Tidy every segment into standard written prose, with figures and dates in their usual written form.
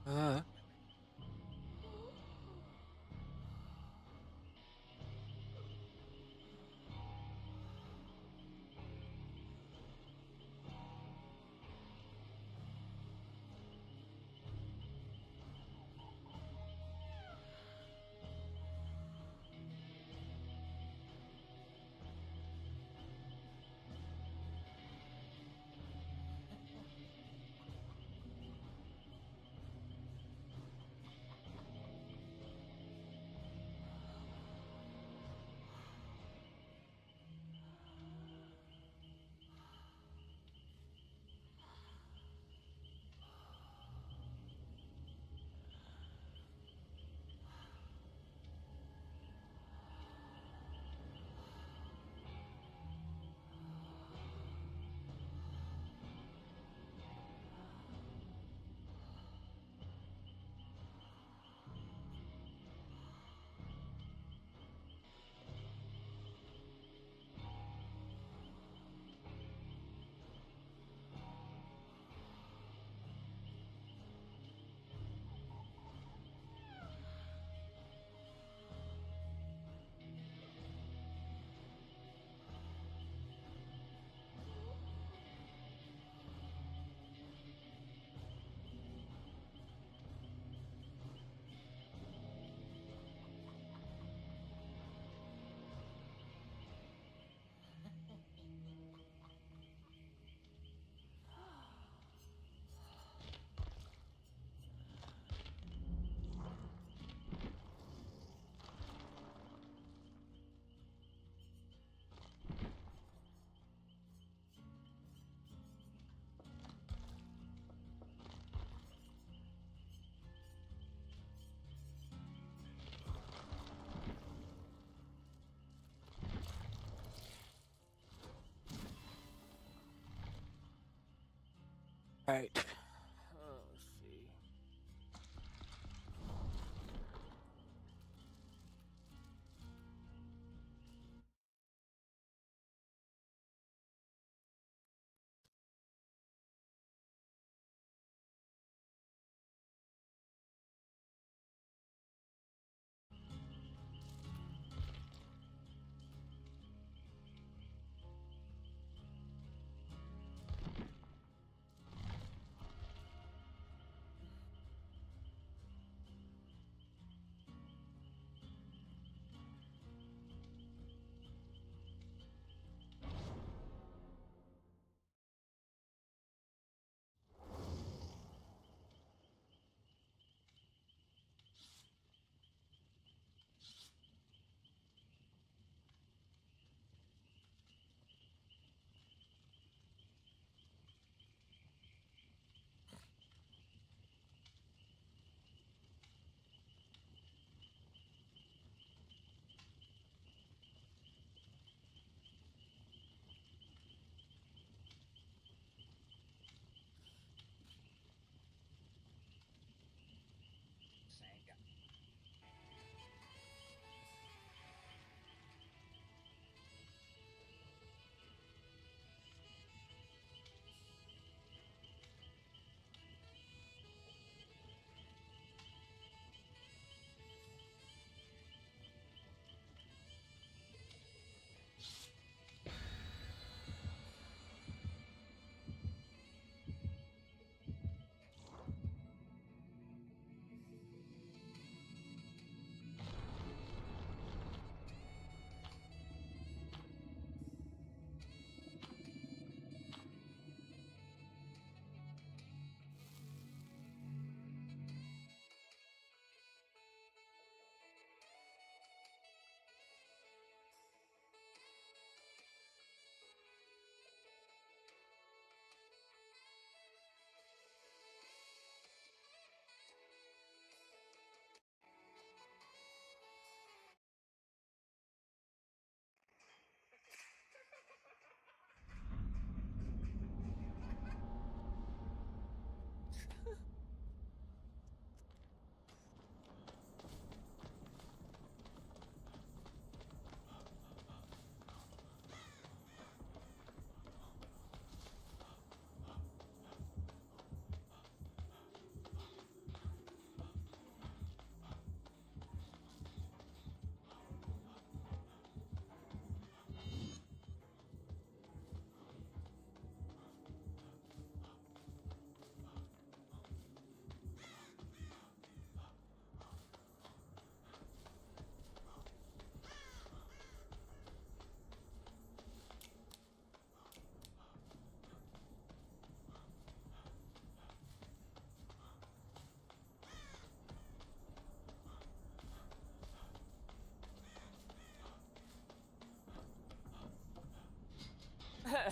Uh, right. Let's see.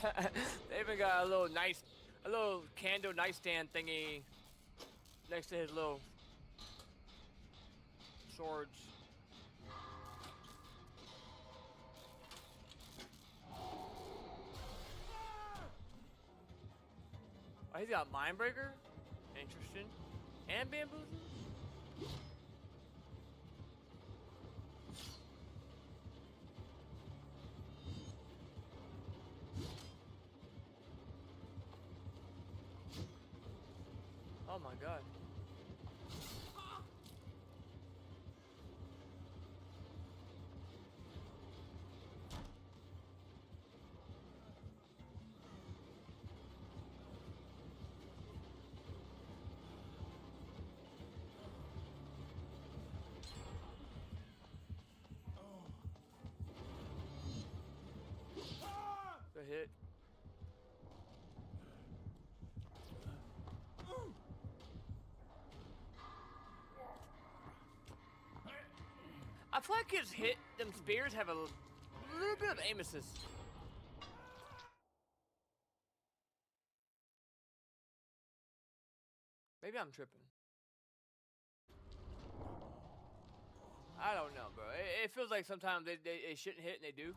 They even got a little candle nightstand thingy next to his little swords. Oh, he's got Mindbreaker? Interesting. And Bamboozle? Oh my god. Good hit. I feel like his hit, them spears have a little bit of aim assist. Maybe I'm tripping. I don't know, bro. It feels like sometimes they shouldn't hit and they do.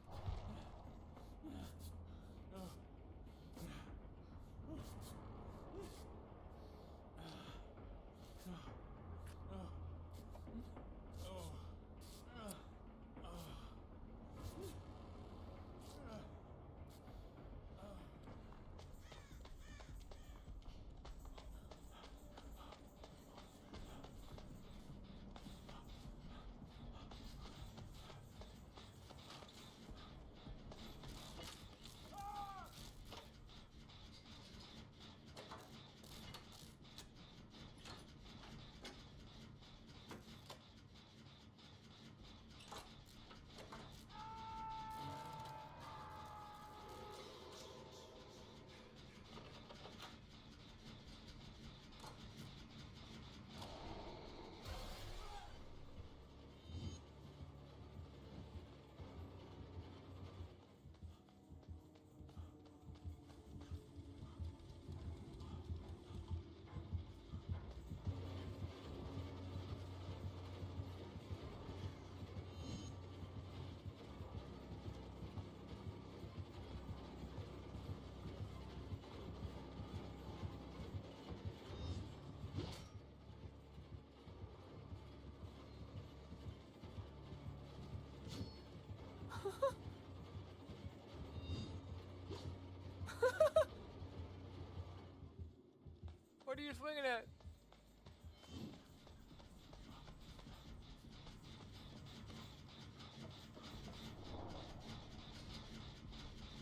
What are you swinging at?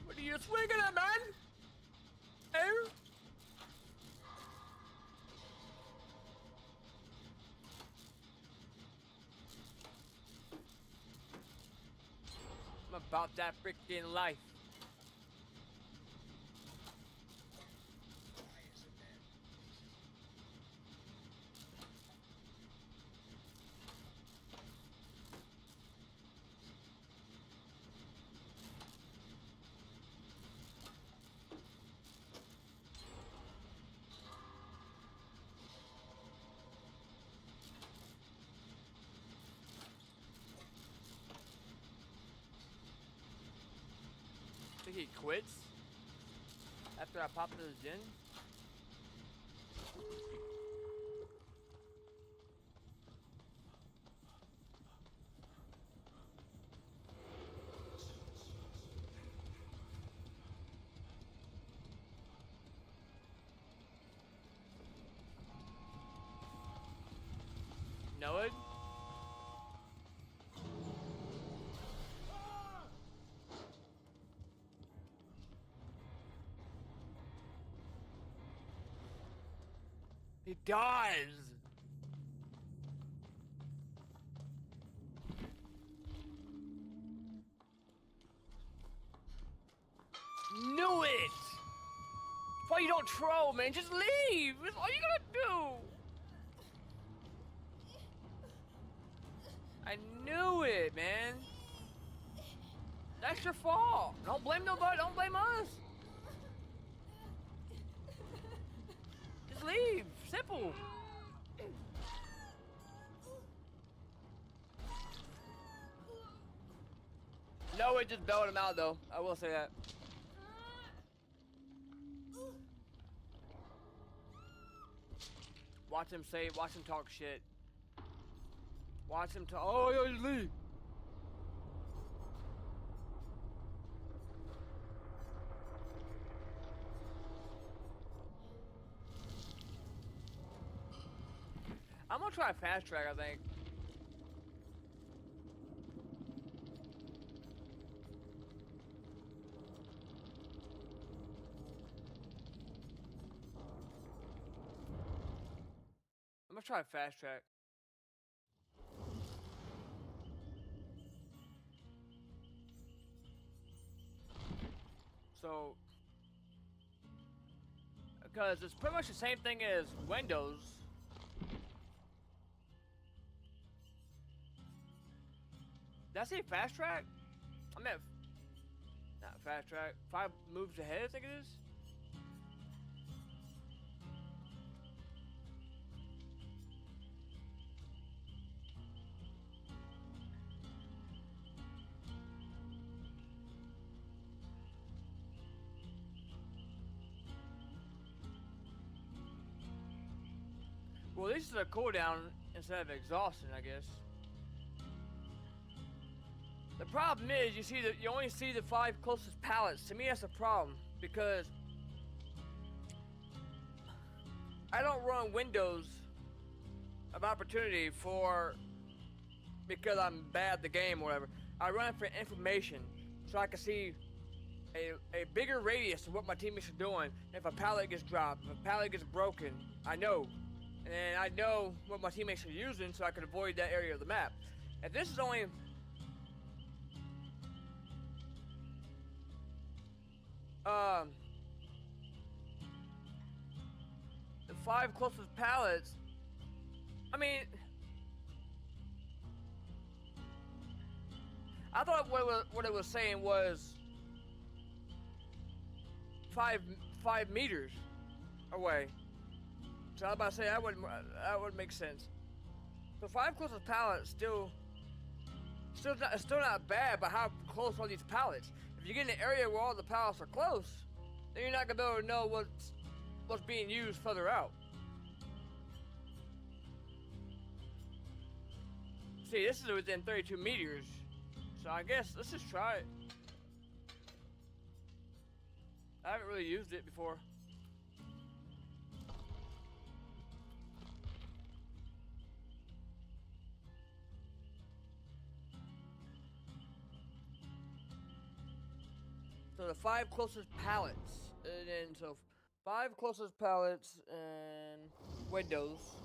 What are you swinging at, man? Hey? I'm about that freaking life. I think he quits after I pop those in. Know it? He does. Knew it. Why you don't troll, man? Just leave. That's all you gotta do. I knew it, man. That's your fault. Don't blame nobody. Don't blame us. leave. Simple. No, it just bailed him out though. I will say that. Watch him say, watch him talk shit. Watch him talk. Oh, yo, just leave. I'm gonna try fast track, I think. I'm gonna try fast track. So, because it's pretty much the same thing as Windows. Did I say fast track? I meant not fast track. 5 moves ahead, I think it is. Well, this is a cooldown instead of exhaustion, I guess. The problem is, you only see the 5 closest pallets. To me, that's a problem because I don't run windows of opportunity because I'm bad at the game or whatever. I run it for information, so I can see a bigger radius of what my teammates are doing. If a pallet gets dropped, if a pallet gets broken, I know. And I know what my teammates are using, so I can avoid that area of the map. If this is only the 5 closest pallets, I mean, I thought what it was saying was 5 meters away. So I was about to say that would make sense. So 5 closest pallets still not bad, but how close are these pallets? If you get in an area where all the pallets are close, then you're not gonna be able to know what's being used further out. See, this is within 32 meters, so I guess let's just try it. I haven't really used it before. So the 5 closest pallets, and then so 5 closest pallets and windows.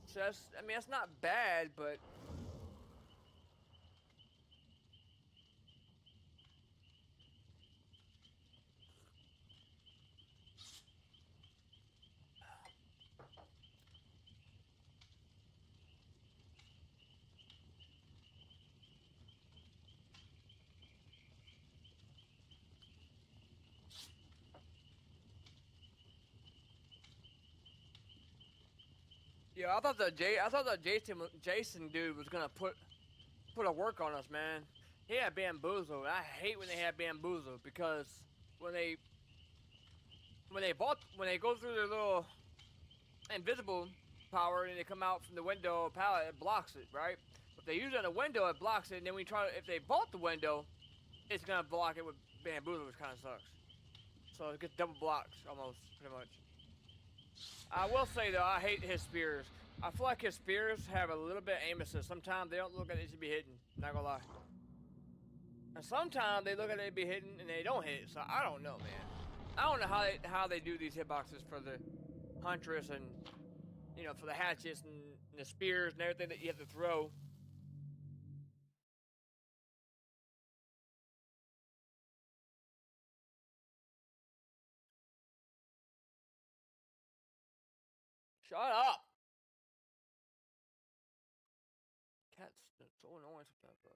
So that's not bad, but yeah, I thought that Jason dude was gonna put a work on us, man. He had bamboozled. I hate when they have bamboozled because when they go through their little invisible power and they come out from the window pallet, it blocks it, right? If they use it on a window, it blocks it, and then if they vault the window, it's gonna block it with bamboozle, which kind of sucks. So it gets double blocked almost, pretty much. I will say though, I hate his spears. I feel like his spears have a little bit of aim assist. Sometimes they don't look like they should be hitting. Not gonna lie. And sometimes they look like they be hitting and they don't hit. So I don't know, man. I don't know how they do these hitboxes for the huntress and for the hatchets and the spears and everything that you have to throw. Shut up. Cat's so annoying sometimes, bro.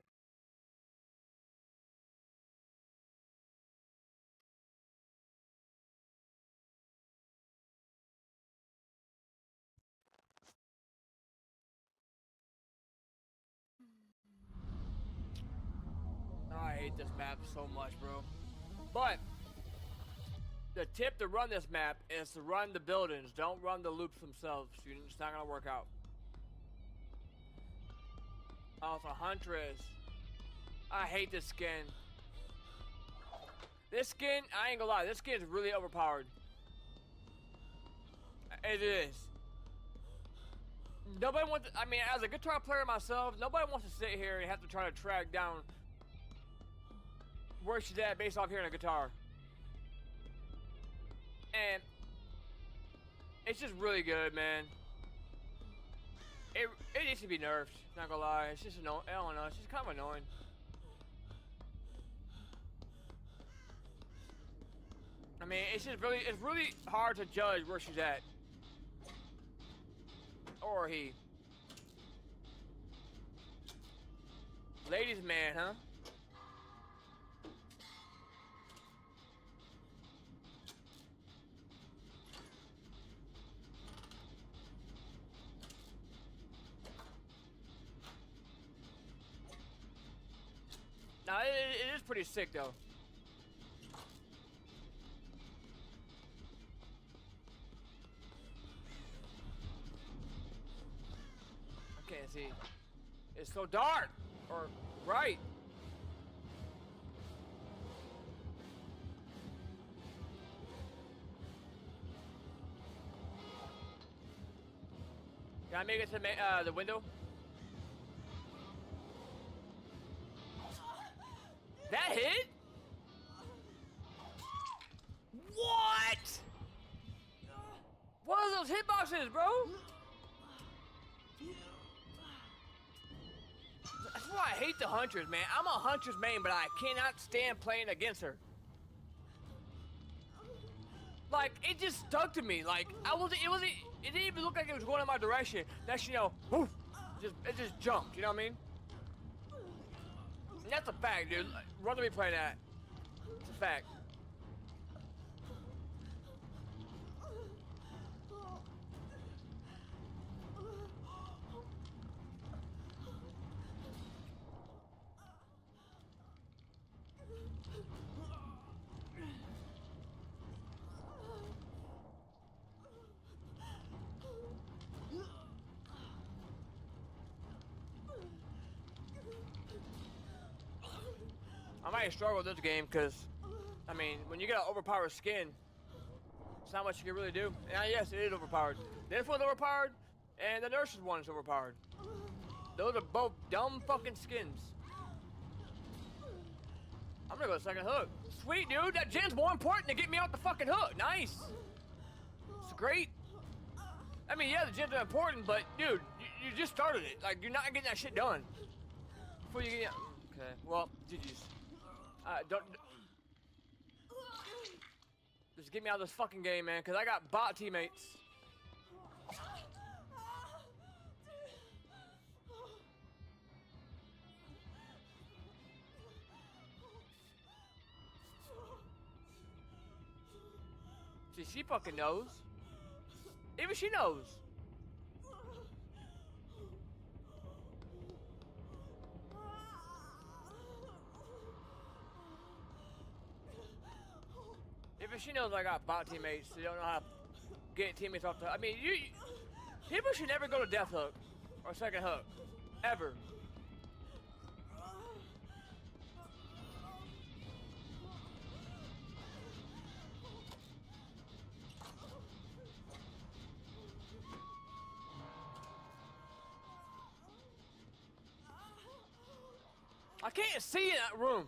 this map so much, bro. But the tip to run this map is to run the buildings. Don't run the loops themselves. It's not gonna work out. Oh, it's a Huntress. I hate this skin. This skin, I ain't gonna lie, this skin is really overpowered. It is. Nobody wants to, I mean, as a guitar player myself, nobody wants to sit here and have to try to track down where she's at based off hearing a guitar. And it's just really good, man. It needs to be nerfed, not gonna lie. It's just annoying. I don't know, it's just kind of annoying. I mean, it's really hard to judge where she's at. Or he. Ladies man, huh? Now, it is pretty sick, though. I can't see. It's so dark! Or, right. Can I make it to the window? That hit? What? What are those hitboxes, bro? That's why I hate the Huntress, man. I'm a Huntress main, but I cannot stand playing against her. Like, it just stuck to me. Like, it didn't even look like it was going in my direction. Next, you know, woof, it just jumped, you know what I mean? And that's a fact, dude. Rather be playing that. It's a fact. I might struggle with this game because, I mean, when you get an overpowered skin, it's not much you can really do. And yes, it is overpowered. This one's overpowered, and the nurse's one is overpowered. Those are both dumb fucking skins. I'm gonna go to second hook. Sweet, dude. That gen's more important to get me out the fucking hook. Nice. It's great. I mean, yeah, the gens are important, but, dude, you just started it. Like, you're not getting that shit done before you get. Okay. Well, GG's. Don't. Just get me out of this fucking game, man, because I got bot teammates. See, she fucking knows. Even she knows. Even she knows I got bot teammates. They don't know how to get teammates off the. I mean, people should never go to death hook or second hook, ever. I can't see in that room.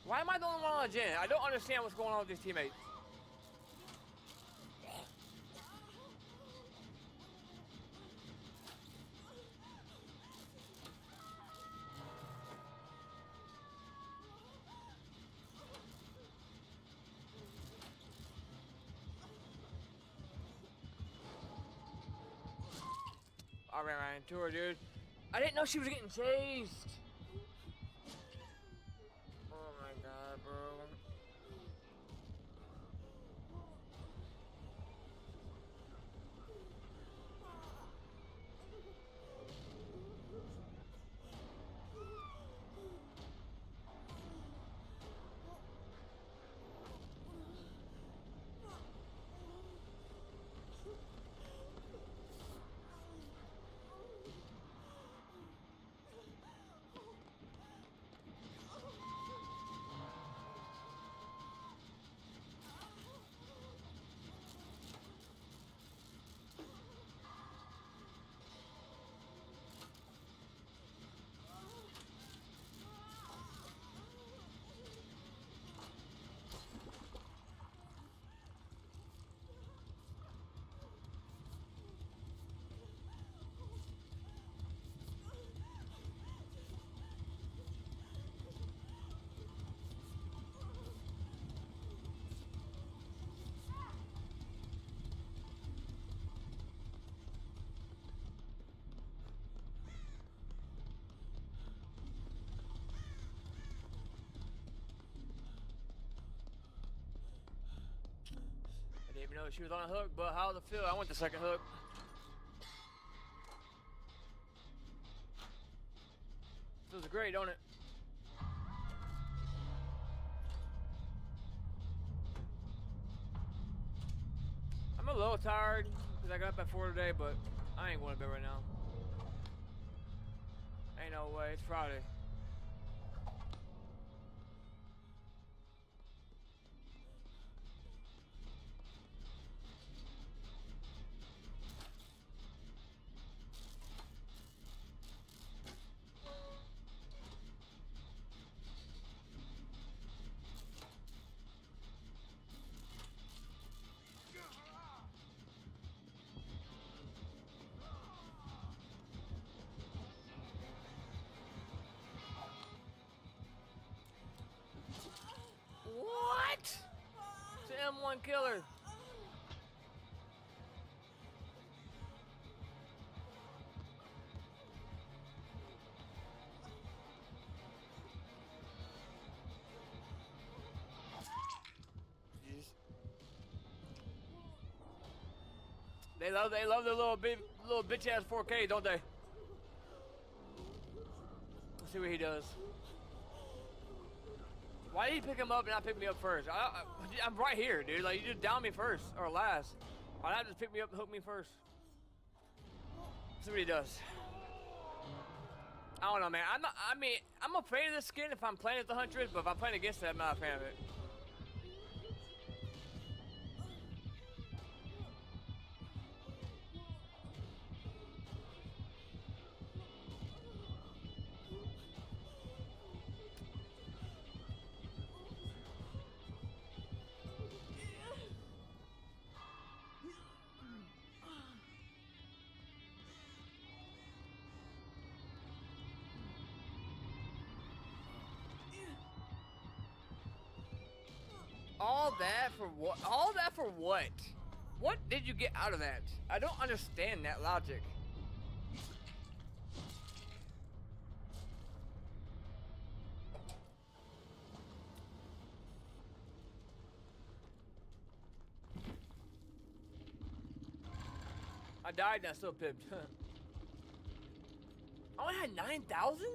Why am I the only one on the gen? I don't understand what's going on with these teammates. I ran right into her, dude. I didn't know she was getting chased. Oh my god, bro. I didn't even know she was on a hook, but how's it feel? I went the second hook. Feels great, don't it? I'm a little tired because I got up at 4 today, but I ain't going to bed right now. Ain't no way, it's Friday. What? It's an M1 killer. Jeez. They love their little bitch ass 4K, don't they? Let's see what he does. Why did he pick him up and not pick me up first? I'm right here, dude. Like, you just down me first or last. Why not just pick me up and hook me first? Let's see what he does. I don't know, man. I'm a fan of this skin if I'm playing at the Huntress, but if I'm playing against it, I'm not a fan of it. All that for what? All that for what? What did you get out of that? I don't understand that logic. I died and I still pipped. I only had 9,000?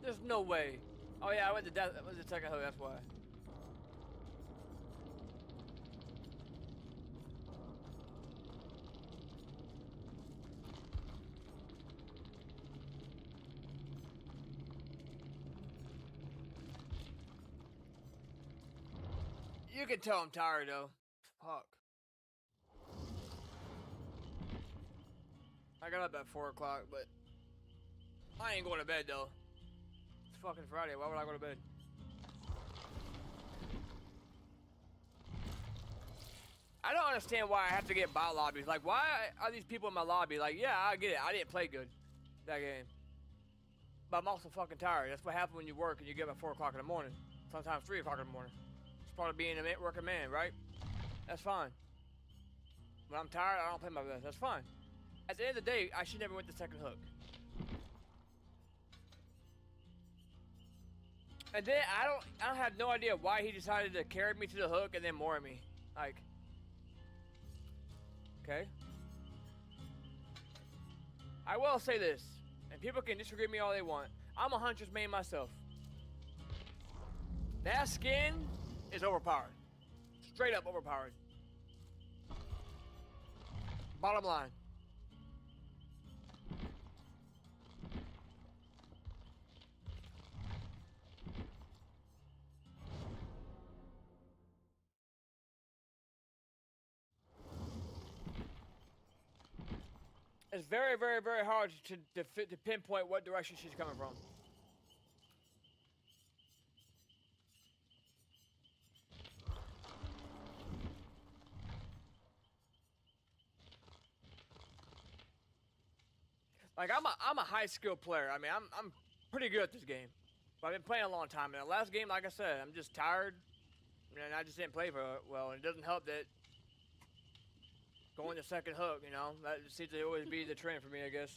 There's no way. Oh yeah, I went to death. That was the second hook, that's why. You can tell I'm tired though. Fuck. I got up at 4 o'clock, but I ain't going to bed though. It's fucking Friday. Why would I go to bed? I don't understand why I have to get bot lobbies. Like, why are these people in my lobby? Like, yeah, I get it. I didn't play good that game. But I'm also fucking tired. That's what happens when you work and you get up at 4 o'clock in the morning. Sometimes 3 o'clock in the morning. It's part of being a working man, right? That's fine. When I'm tired, I don't play my best. That's fine. At the end of the day, I should never went the second hook. And then I don't have no idea why he decided to carry me to the hook and then more me. Like, okay. I will say this, and people can disagree with me all they want. I'm a Huntress main myself. That skin is overpowered. Straight up overpowered. Bottom line. It's very, very, very hard to pinpoint what direction she's coming from. Like, I'm a high skill player. I mean, I'm pretty good at this game. But I've been playing a long time. And the last game, like I said, I'm just tired. And I just didn't play very well. And it doesn't help that going to second hook, you know, that seems to always be the trend for me, I guess.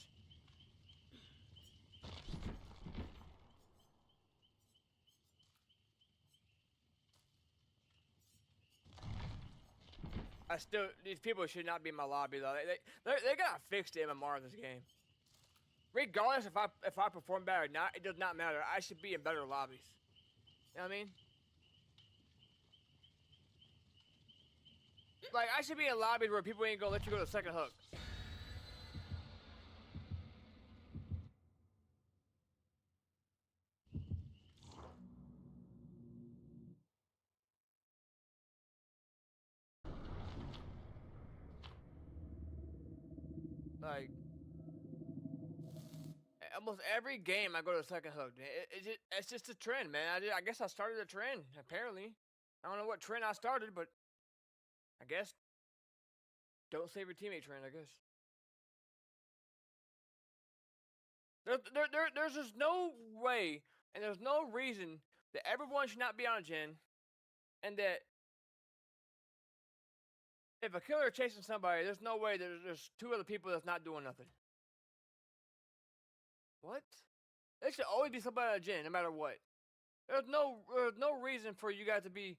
These people should not be in my lobby though. They gotta fix the MMR of this game. Regardless if I perform bad or not, it does not matter. I should be in better lobbies. You know what I mean? Like, I should be in lobbies where people ain't gonna let you go to second hook. Like, almost every game I go to second hook. It's just a trend, man. I guess I started a trend, apparently. I don't know what trend I started, but I guess don't save your teammate trend, I guess. There's just no way, and there's no reason that everyone should not be on a gen, and that if a killer is chasing somebody, there's no way there's 2 other people that's not doing nothing. What? There should always be somebody on a gen, no matter what. There's no reason for you guys to be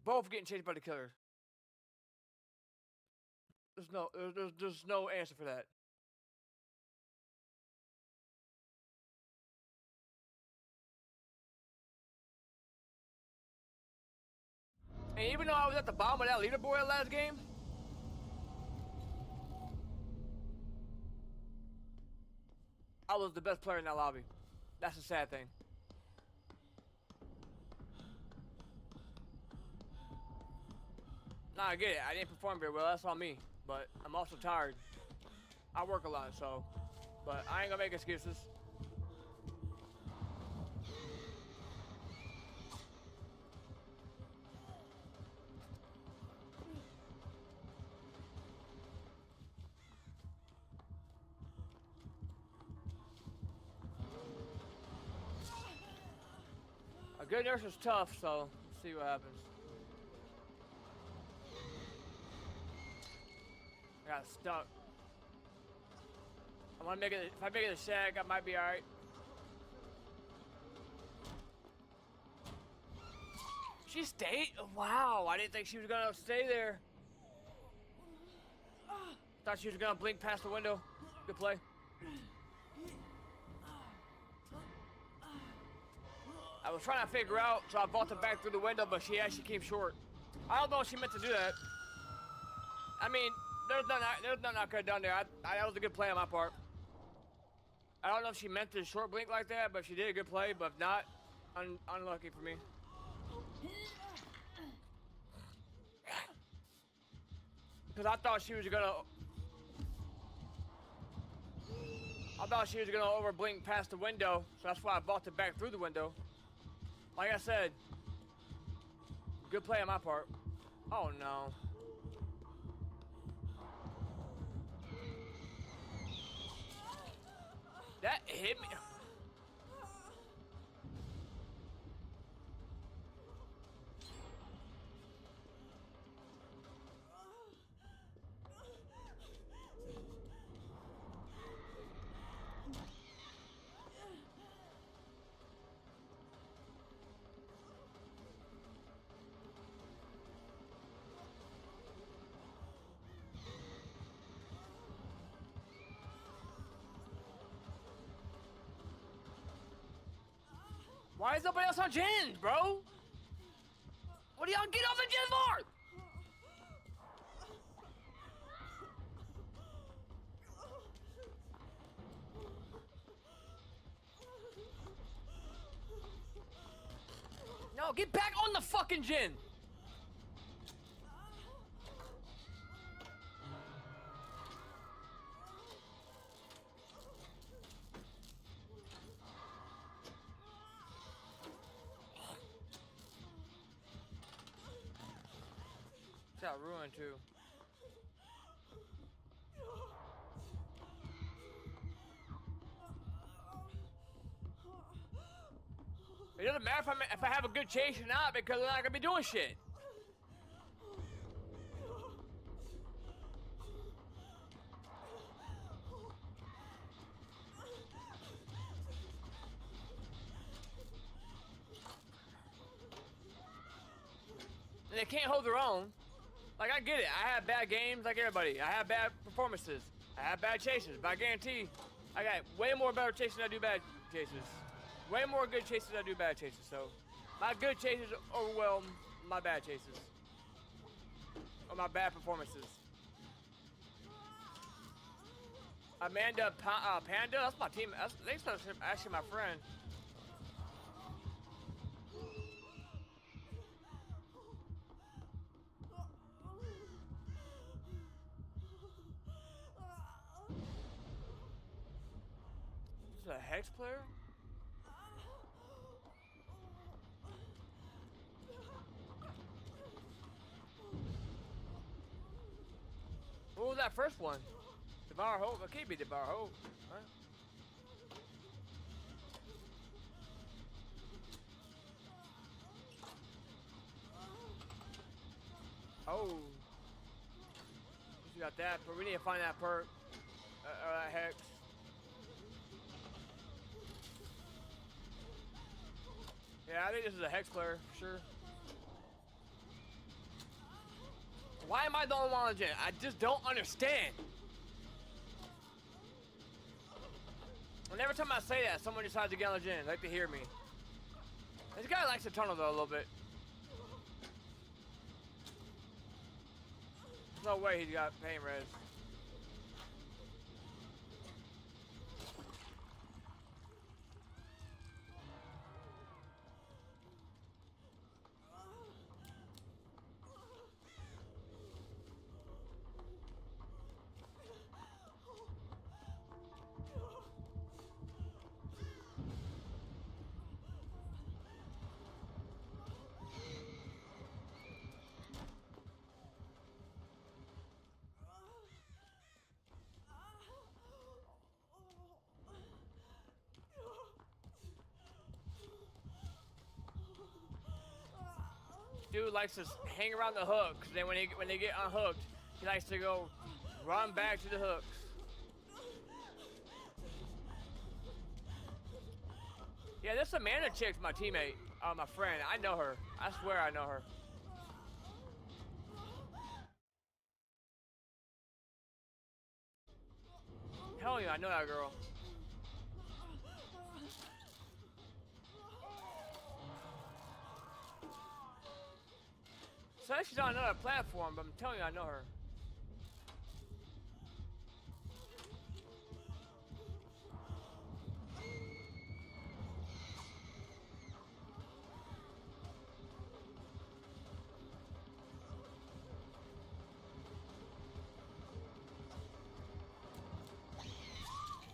both getting chased by the killer. There's no answer for that. And even though I was at the bottom of that leaderboard last game, I was the best player in that lobby. That's the sad thing. Nah, I get it. I didn't perform very well. That's on me. But I'm also tired. I work a lot, so. But I ain't gonna make excuses. A good nurse is tough, so let's see what happens. I got stuck. I want to make it. If I make it a shag, I might be alright. She stayed? Wow, I didn't think she was gonna stay there. Thought she was gonna blink past the window. Good play. I was trying to figure out, so I vaulted back through the window, but she actually came short. I don't know if she meant to do that. I mean, there's nothing I could have done there. That was a good play on my part. I don't know if she meant to short blink like that, but if she did, a good play. But if not, unlucky for me. Because I thought she was gonna over blink past the window, so that's why I vaulted back through the window. Like I said, good play on my part. Oh no. That hit me. Why is nobody else on Jin, bro? What do y'all get off the Jin for? No, get back on the fucking Jin. Got ruined too. It doesn't matter if I have a good chase or not because I'm not gonna be doing shit. And they can't hold their own. Like, I get it. I have bad games like everybody. I have bad performances. I have bad chases. But I guarantee I got way more better chases than I do bad chases. Way more good chases than I do bad chases. So, my good chases overwhelm my bad chases. Or my bad performances. Amanda Panda, that's my team. Thanks for asking my friend. Is this a Hex player? What was that first one? Devour Hope? It can't be Devour Hope, right? Oh. You got that, but we need to find that perk. Or that Hex. Yeah, I think this is a Hex player, for sure. Why am I the only one on Jin? I just don't understand. And every time I say that, someone decides to get on Jin. They like to hear me. This guy likes the tunnel though a little bit. There's no way he's got pain res. Dude likes to hang around the hooks. Then when they get unhooked, he likes to go run back to the hooks. Yeah, this Amanda chick's my teammate, my friend. I know her. I swear I know her. Hell yeah, I know that girl. So she's on another platform, but I'm telling you, I know her.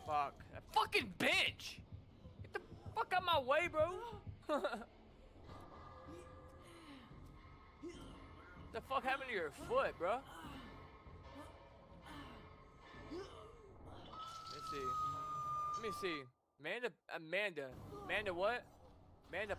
Fuck. That fucking bitch! Get the fuck out my way, bro! The fuck happened to your foot, bro? Let's see. Let me see. Amanda what? Amanda.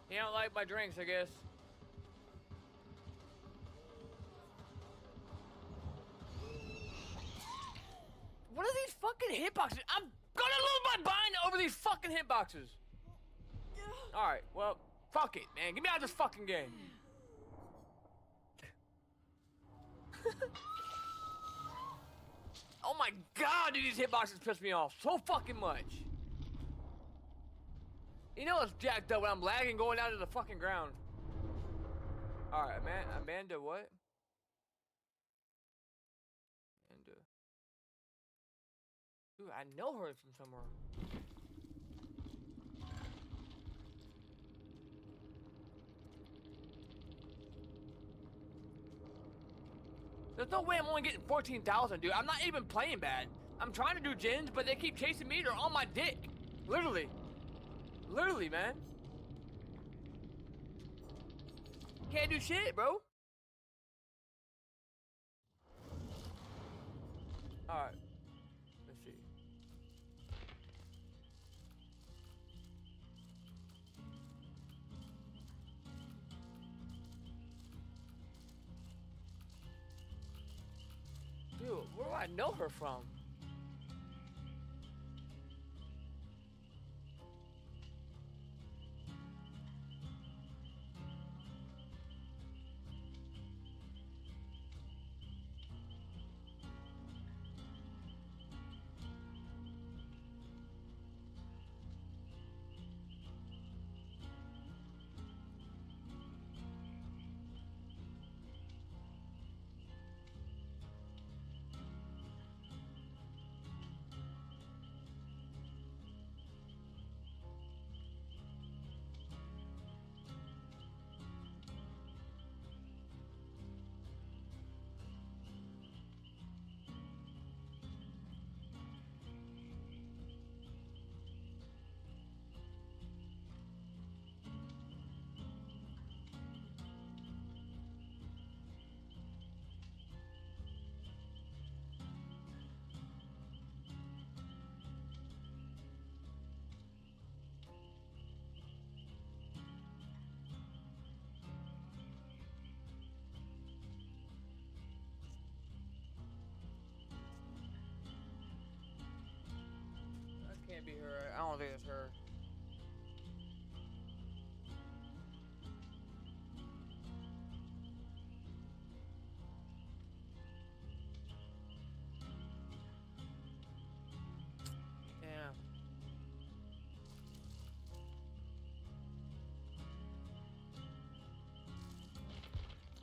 You don't like my drinks, I guess. What are these fucking hitboxes? I'm gonna lose my mind over these fucking hitboxes. Alright, well, fuck it, man. Get me out of this fucking game. Oh my god, dude, these hitboxes piss me off so fucking much. You know it's jacked up when I'm lagging going down to the fucking ground. Alright, man. Amanda what? Amanda. Dude, I know her from somewhere. There's no way I'm only getting 14,000, dude. I'm not even playing bad. I'm trying to do gens, but they keep chasing me. They're on my dick. Literally. Literally, man. Can't do shit, bro. Alright. Let's see. Dude, where do I know her from? Can't be her. I don't think it's her. Yeah.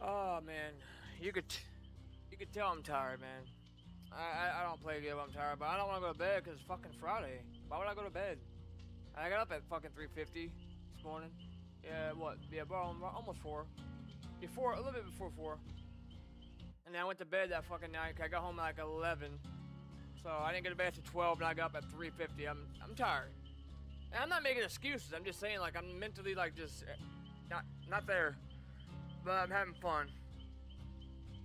Oh man, you could tell I'm tired, man. I don't play good when I'm tired, but I don't want to go to bed because it's fucking Friday. Why would I go to bed? I got up at fucking 3:50 this morning. Yeah, what? Yeah, bro, almost 4. Before, a little bit before 4. And then I went to bed that fucking night. I got home at like 11. So I didn't go to bed until 12, and I got up at 3:50. I'm tired. And I'm not making excuses. I'm just saying, like, I'm mentally, like, just not there. But I'm having fun.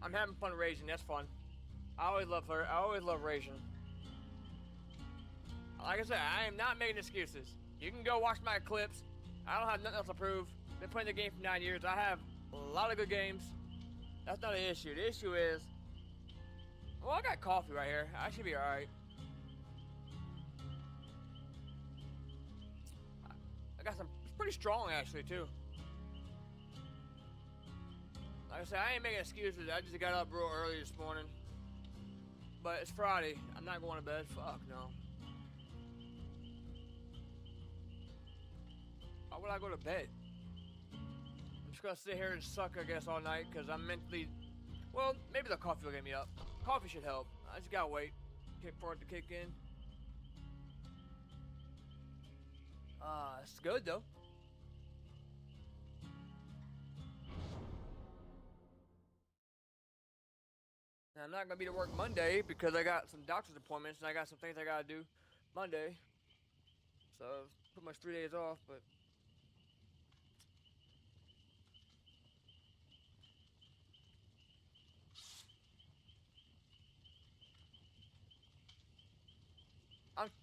I'm having fun raging. That's fun. I always love her. I always love raging. Like I said, I am not making excuses. You can go watch my clips. I don't have nothing else to prove. Been playing the game for 9 years. I have a lot of good games. That's not an issue. The issue is, well, I got coffee right here. I should be alright. I got some, it's pretty strong actually too. Like I said, I ain't making excuses. I just got up real early this morning. But it's Friday. I'm not going to bed. Fuck no. Why would I go to bed? I'm just gonna sit here and suck, I guess, all night because I'm mentally. Well, maybe the coffee will get me up. Coffee should help. I just gotta wait for it to kick in. It's good though. Now, I'm not gonna be to work Monday because I got some doctor's appointments and I got some things I gotta do Monday. So pretty much 3 days off, but.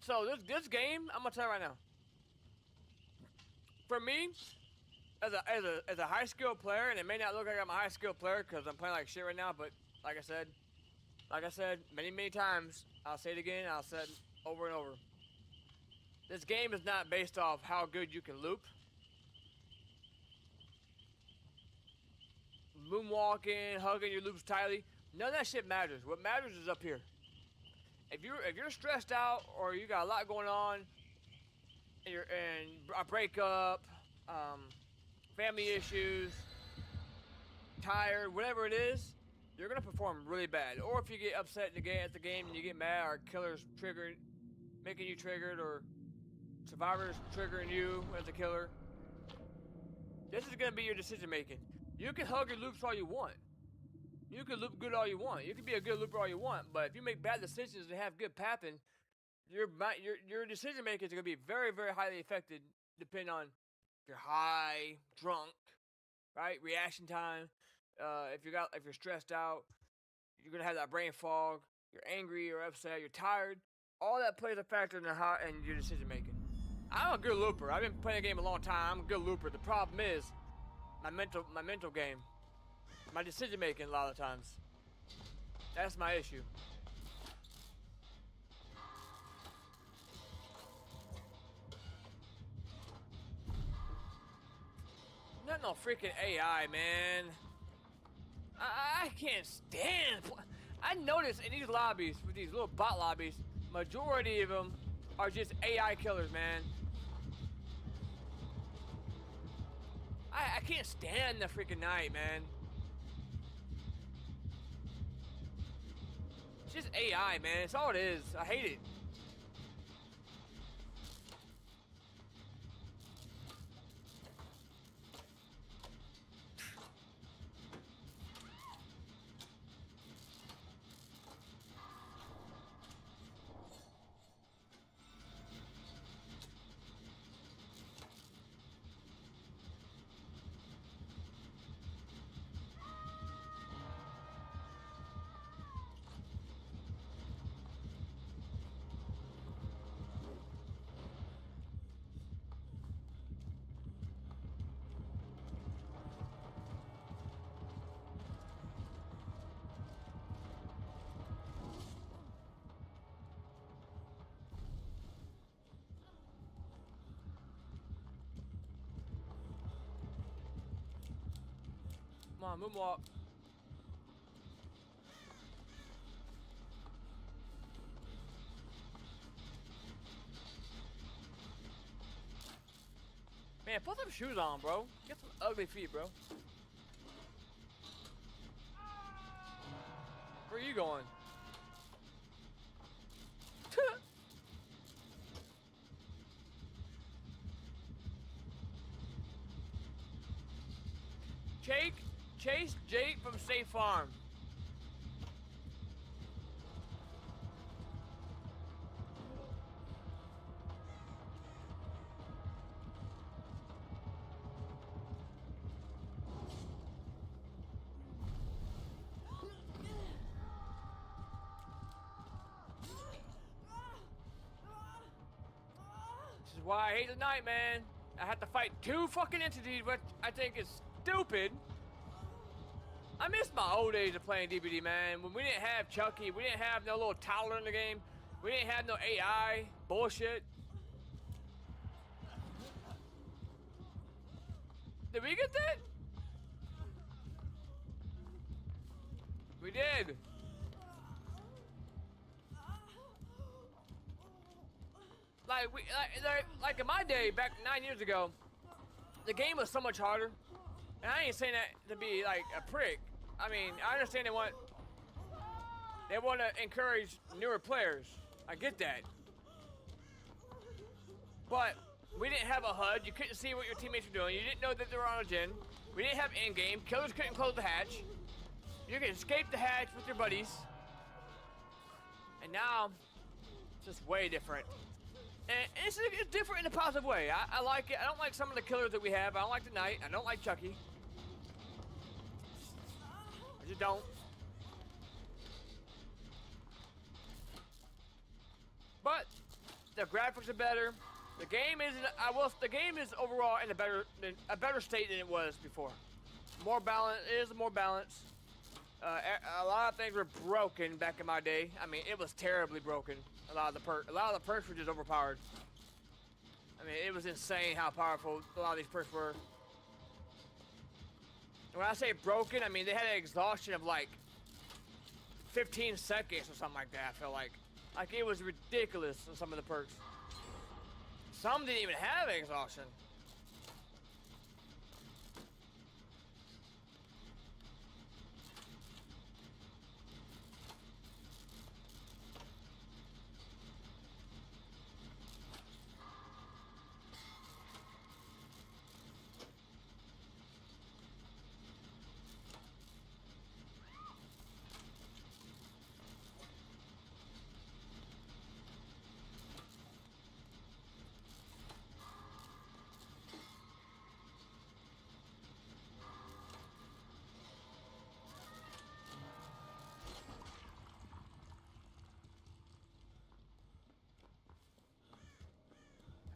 So this game, I'm gonna tell you right now. For me, as a high skill player, and it may not look like I'm a high skill player because I'm playing like shit right now, but like I said many times, I'll say it again, I'll say it over and over. This game is not based off how good you can loop. Moonwalking, hugging your loops tightly, none of that shit matters. What matters is up here. If you're stressed out or you got a lot going on, and a breakup, family issues, tired, whatever it is, you're gonna perform really bad. Or if you get upset at the game and you get mad, or killer's triggered, making you triggered, or survivors triggering you as a killer, this is gonna be your decision making. You can hug your loops all you want. You can loop good all you want. You can be a good looper all you want, but if you make bad decisions and have good pathing, your decision making is going to be very highly affected depending on if you're high, drunk, right? Reaction time. If you're stressed out, you're going to have that brain fog. You're angry or upset. You're tired. All that plays a factor in your decision making. I'm a good looper. I've been playing the game a long time. I'm a good looper. The problem is my mental game. My decision making a lot of times. That's my issue. Not no freaking AI, man. I can't stand. I notice in these lobbies, with these little bot lobbies, majority of them are just AI killers, man. I can't stand the freaking night, man. It's just AI, man. It's all it is. I hate it. Come on, moonwalk. Man, put some shoes on, bro. Get some ugly feet, bro. Where are you going? Chase Jake from State Farm. This is why I hate the night, man. I have to fight two fucking entities, which I think is stupid. I miss my old days of playing DBD, man. When we didn't have Chucky, we didn't have no little toddler in the game. We didn't have no AI bullshit. Did we get that? We did. Like in my day, back 9 years ago, the game was so much harder. And I ain't saying that to be like a prick. I mean, I understand they want to encourage newer players. I get that. But we didn't have a HUD. You couldn't see what your teammates were doing. You didn't know that they were on a gen. We didn't have in-game. Killers couldn't close the hatch. You could escape the hatch with your buddies. And now, it's just way different. And it's different in a positive way. I like it. I don't like some of the killers that we have. I don't like the Knight. I don't like Chucky. I just don't. But the graphics are better. The game is the game is overall in a better state than it was before. More balance. It is more balanced. A lot of things were broken back in my day. I mean, it was terribly broken. A lot of the perks were just overpowered. I mean, it was insane how powerful a lot of these perks were. And when I say broken, I mean they had an exhaustion of like 15 seconds or something like that. I feel like it was ridiculous in some of the perks. Some didn't even have exhaustion.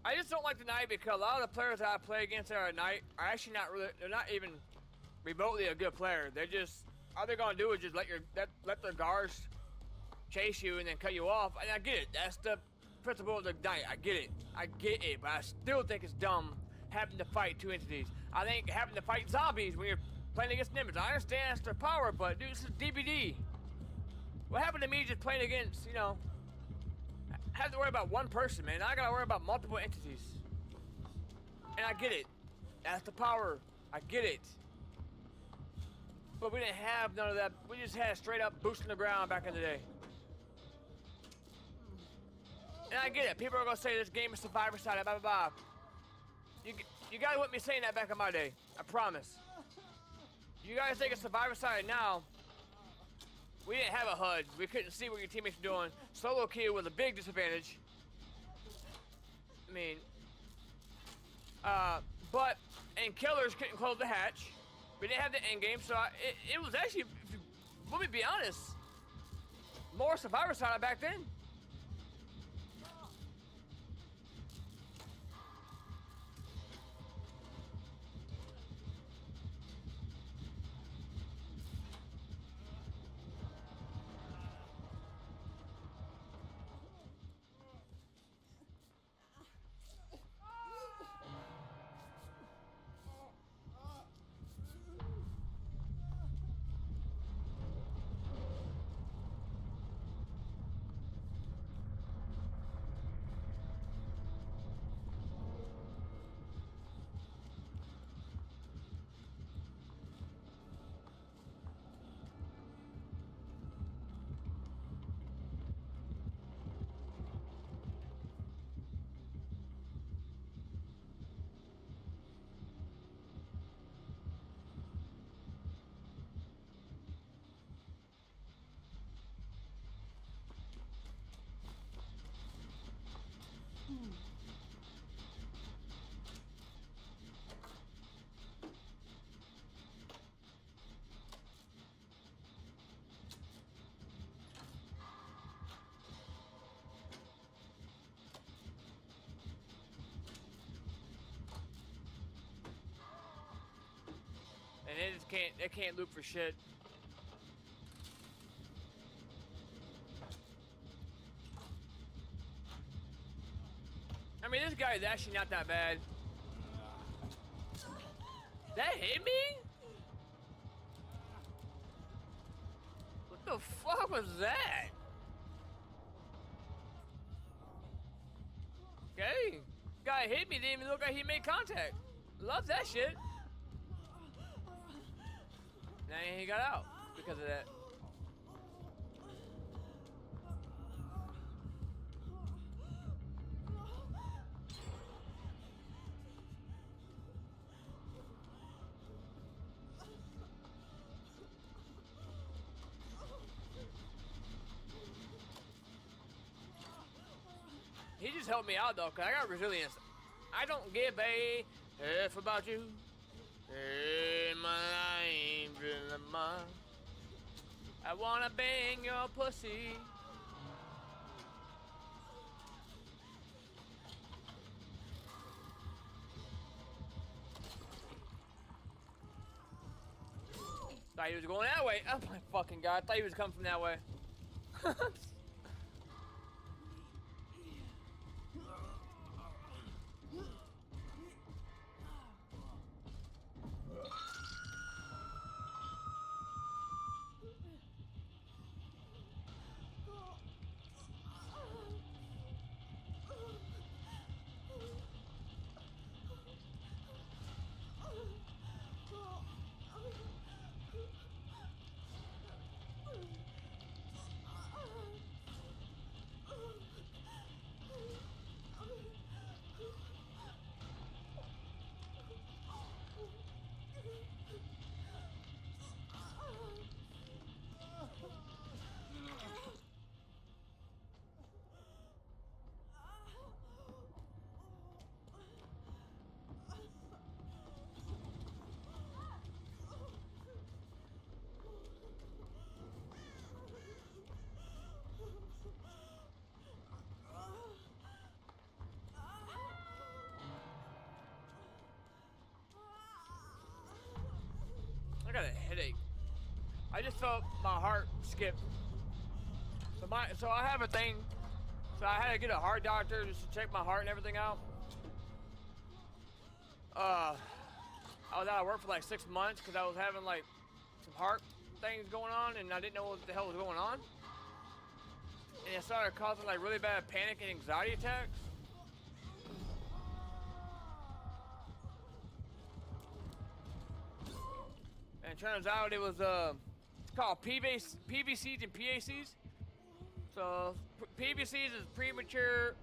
I just don't like the Knight because a lot of the players that I play against that are Knight are actually not really, they're not even remotely a good player. They're just, all they're gonna do is just let their guards chase you and then cut you off. And I get it, that's the principle of the Knight. I get it, but I still think it's dumb having to fight two entities. I think having to fight zombies when you're playing against Nimbus, I understand that's their power, but dude, this is DBD. What happened to me just playing against, you know, I have to worry about one person, man. I gotta worry about multiple entities. And I get it. That's the power. I get it. But we didn't have none of that. We just had straight up boots in the ground back in the day. And I get it. People are gonna say this game is survivor side, blah, blah, blah. You guys wouldn't be saying that back in my day. I promise. You guys think it's survivor side now. We didn't have a HUD. We couldn't see what your teammates were doing. Solo kill was a big disadvantage. I mean, and killers couldn't close the hatch. We didn't have the end game, so it was actually, let me be honest, more survivor side back then. And they can't loop for shit. I mean, this guy is actually not that bad. That hit me? What the fuck was that? Okay. Guy hit me, didn't even look like he made contact. Love that shit. And he got out because of that. He just helped me out though, cause I got resilience. I don't give a F about you. In my life, in my... I wanna bang your pussy. Thought he was going that way. Oh my fucking god! I thought he was coming from that way. I got a headache. I just felt my heart skip. So I have a thing. So I had to get a heart doctor just to check my heart and everything out. I was out of work for like 6 months because I was having like some heart things going on and I didn't know what the hell was going on. And it started causing like really bad panic and anxiety attacks. And it turns out it was it's called PVCs and PACs. So PVCs is premature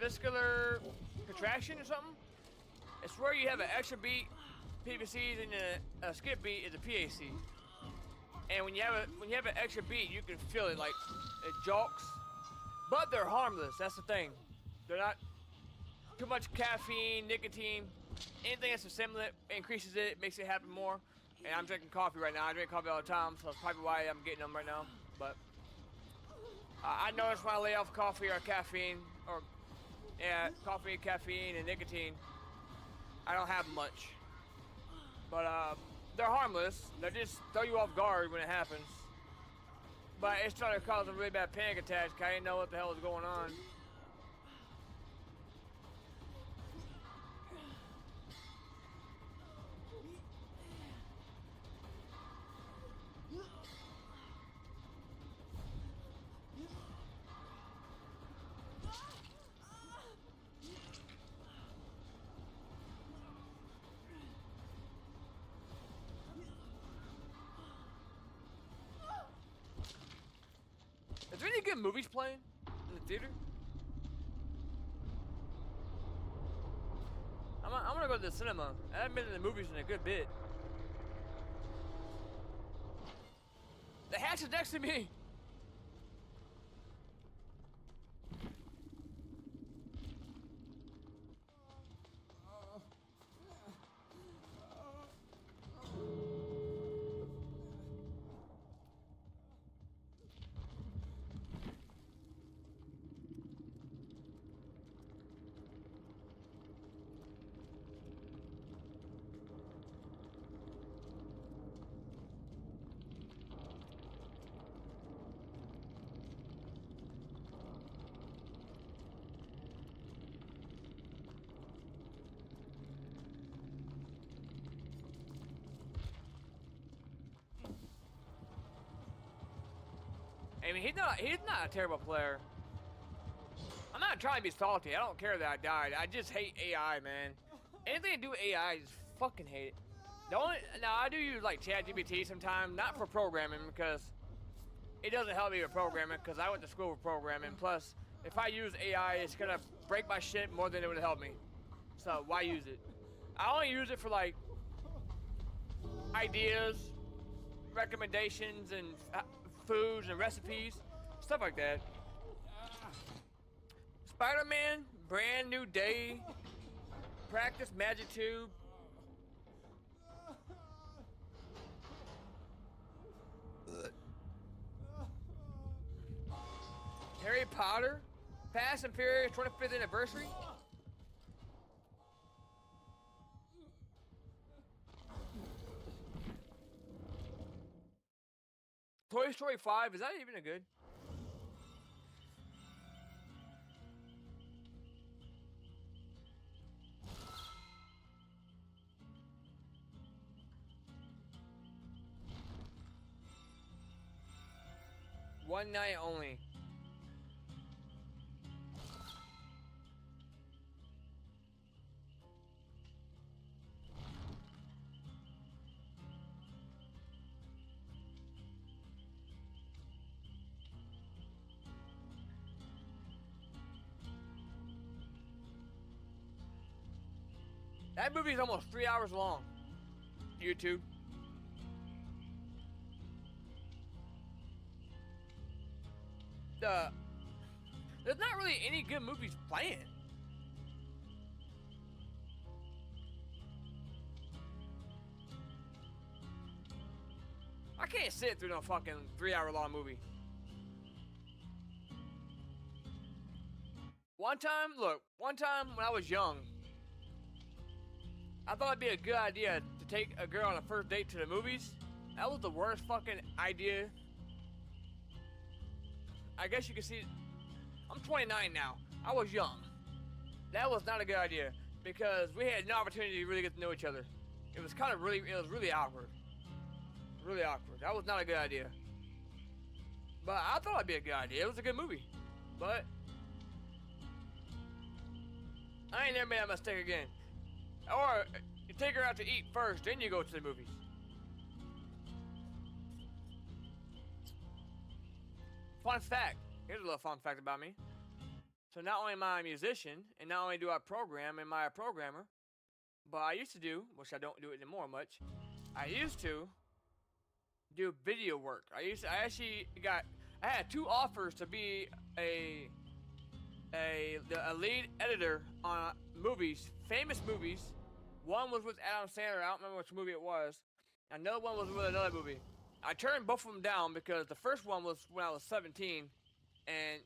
vascular contraction or something. It's where you have an extra beat. PVCs and a skip beat is a PAC. And when you have an extra beat, you can feel it like it jolts. But they're harmless. That's the thing. They're not too much caffeine, nicotine, anything that's a stimulant increases it, makes it happen more. And I'm drinking coffee right now. I drink coffee all the time, so that's probably why I'm getting them right now. But I notice when I lay off coffee or caffeine, or coffee, caffeine, and nicotine, I don't have much. But they're harmless. They just throw you off guard when it happens. But it started causing really bad panic attacks because I didn't know what the hell was going on. Is there any good movies playing in the theater? I'm gonna go to the cinema. I haven't been to the movies in a good bit. The hatch is next to me! I mean, he's not a terrible player. I'm not trying to be salty. I don't care that I died. I just hate AI, man. Anything to do with AI, I just fucking hate it. Now I do use like ChatGPT sometimes, not for programming because it doesn't help me with programming because I went to school for programming. Plus, if I use AI, it's gonna break my shit more than it would help me. So why use it? I only use it for like ideas, recommendations, and foods and recipes, stuff like that. Spider-Man, brand new day. Practice Magic Tube. Harry Potter, Fast and Furious 25th anniversary. Toy Story 5, is that even a good? One night only. That movie is almost 3 hours long. YouTube. There's not really any good movies playing. I can't sit through no fucking 3 hour long movie. One time when I was young, I thought it'd be a good idea to take a girl on a first date to the movies. That was the worst fucking idea. I guess you can see, I'm 29 now. I was young. That was not a good idea because we had no opportunity to really get to know each other. It was really awkward. Really awkward. That was not a good idea. But I thought it'd be a good idea. It was a good movie. But I ain't never made that mistake again. Or you take her out to eat first, then you go to the movies. Fun fact. Here's a little fun fact about me. So not only am I a musician, and not only do I program, am I a programmer, but I used to do, which I don't do it anymore much, I used to do video work. I had 2 offers to be a lead editor on movies, famous movies. One was with Adam Sandler, I don't remember which movie it was. Another one was with another movie. I turned both of them down because the first one was when I was 17, and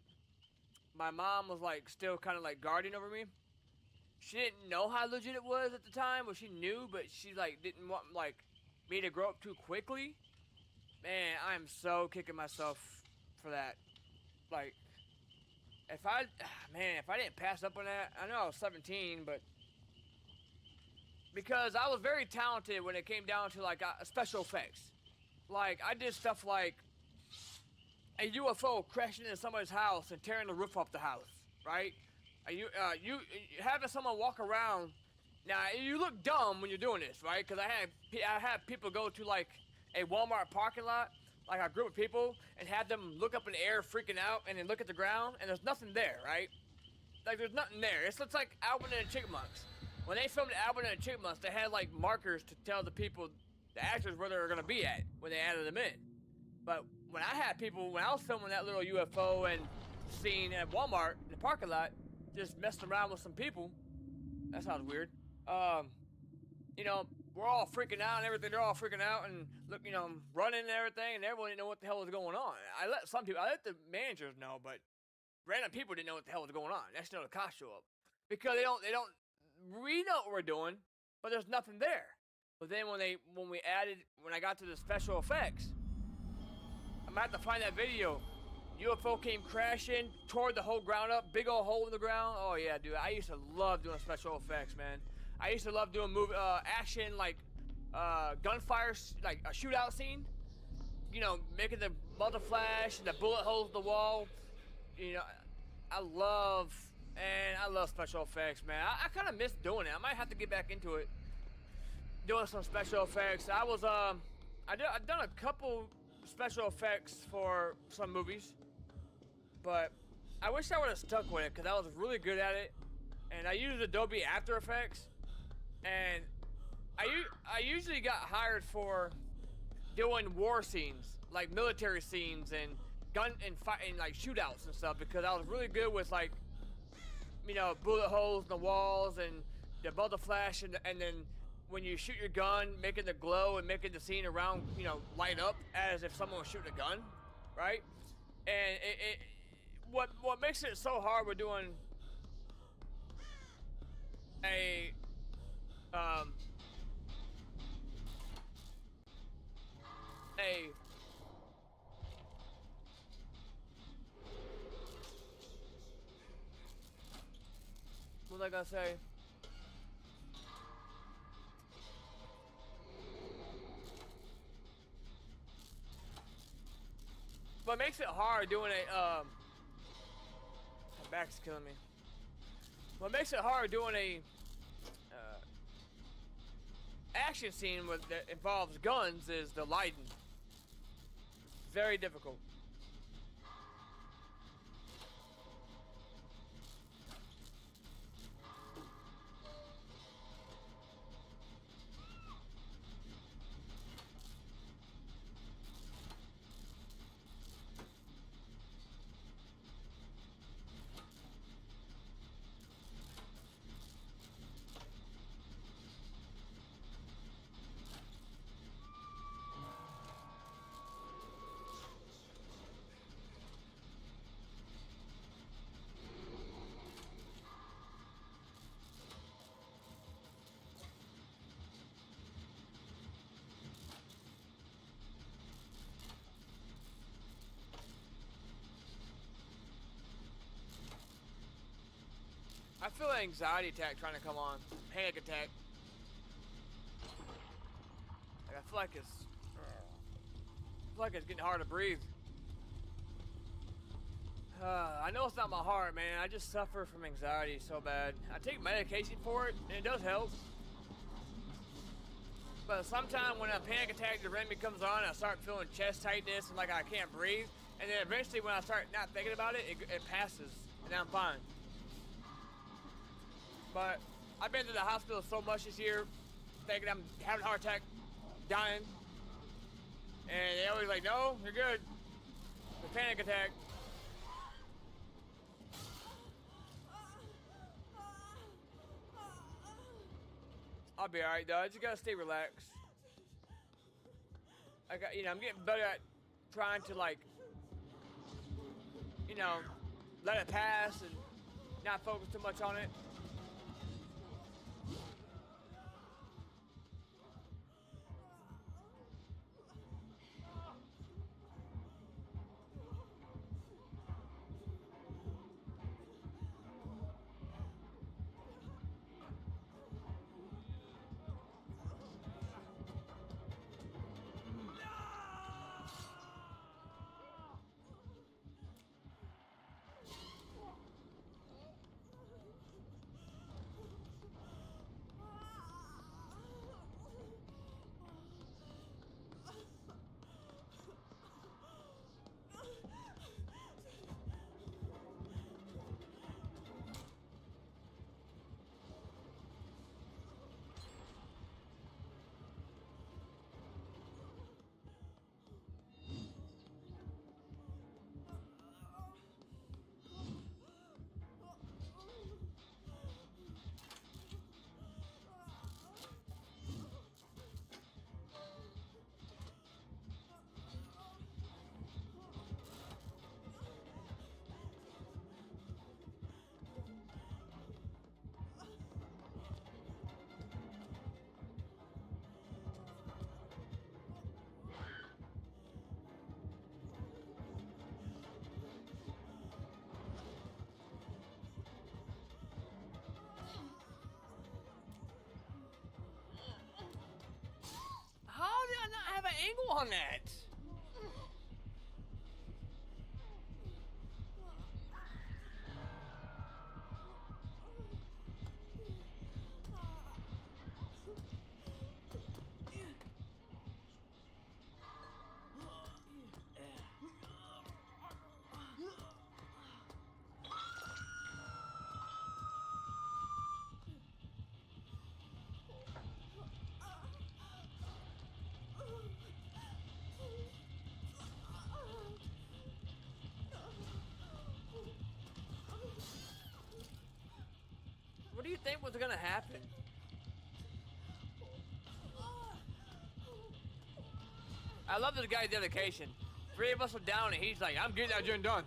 my mom was like still kind of like guarding over me. She didn't know how legit it was at the time, but she knew, but she like didn't want like me to grow up too quickly. Man, I'm so kicking myself for that. Like, if I didn't pass up on that, I know I was 17, but because I was very talented when it came down to like special effects. Like, I did stuff like a UFO crashing into somebody's house and tearing the roof off the house, right? You having someone walk around. Now, you look dumb when you're doing this, right? Because I had people go to like a Walmart parking lot, like a group of people, and have them look up in the air freaking out and then look at the ground, and there's nothing there, right? Like, there's nothing there. It looks like Alvin and the Chipmunks. When they filmed Alvin and the Chipmunks, they had like markers to tell the people, the actors, where they were gonna be at when they added them in. But when I was filming that little UFO and scene at Walmart in the parking lot, just messing around with some people, that sounds weird. You know, we're all freaking out and everything. They're all freaking out and look, you know, running and everything, and everyone didn't know what the hell was going on. I let the managers know, but random people didn't know what the hell was going on. Next thing you know, the cops show up because we know what we're doing, but there's nothing there. But then when I got to the special effects, I'm gonna have to find that video. UFO came crashing, tore the whole ground up, big old hole in the ground. Oh yeah, dude, I used to love doing special effects, man. I used to love doing action, like gunfire, like a shootout scene. You know, making the muzzle flash and the bullet holes in the wall. You know, I love And I love special effects, man. I kind of miss doing it. I might have to get back into it, doing some special effects. I've done a couple special effects for some movies, but I wish I would have stuck with it because I was really good at it. And I used Adobe After Effects, and I usually got hired for doing war scenes, like military scenes and gun and fight and like shootouts and stuff, because I was really good with, like, you know, bullet holes in the walls and the buzzer flash, and then when you shoot your gun, making the glow and making the scene around, you know, light up as if someone was shooting a gun, right? And what makes it so hard with doing a a what was I gonna say? What makes it hard doing my back's killing me. What makes it hard doing a action scene that involves guns is the lighting. Very difficult. I feel an anxiety attack trying to come on. Panic attack. Like, I feel like it's getting hard to breathe. I know it's not my heart, man. I just suffer from anxiety so bad. I take medication for it, and it does help. But sometimes when a panic attack, the remedy comes on, I start feeling chest tightness and like I can't breathe. And then eventually when I start not thinking about it, it passes, and I'm fine. But I've been to the hospital so much this year, thinking I'm having a heart attack, dying. And they always like, no, you're good. It's a panic attack. I'll be alright though, I just gotta stay relaxed. I'm getting better at trying to, like, let it pass and not focus too much on it. How did I not have an angle on that? think was gonna happen? I love this guy's dedication. 3 of us are down and he's like, I'm getting that joint done.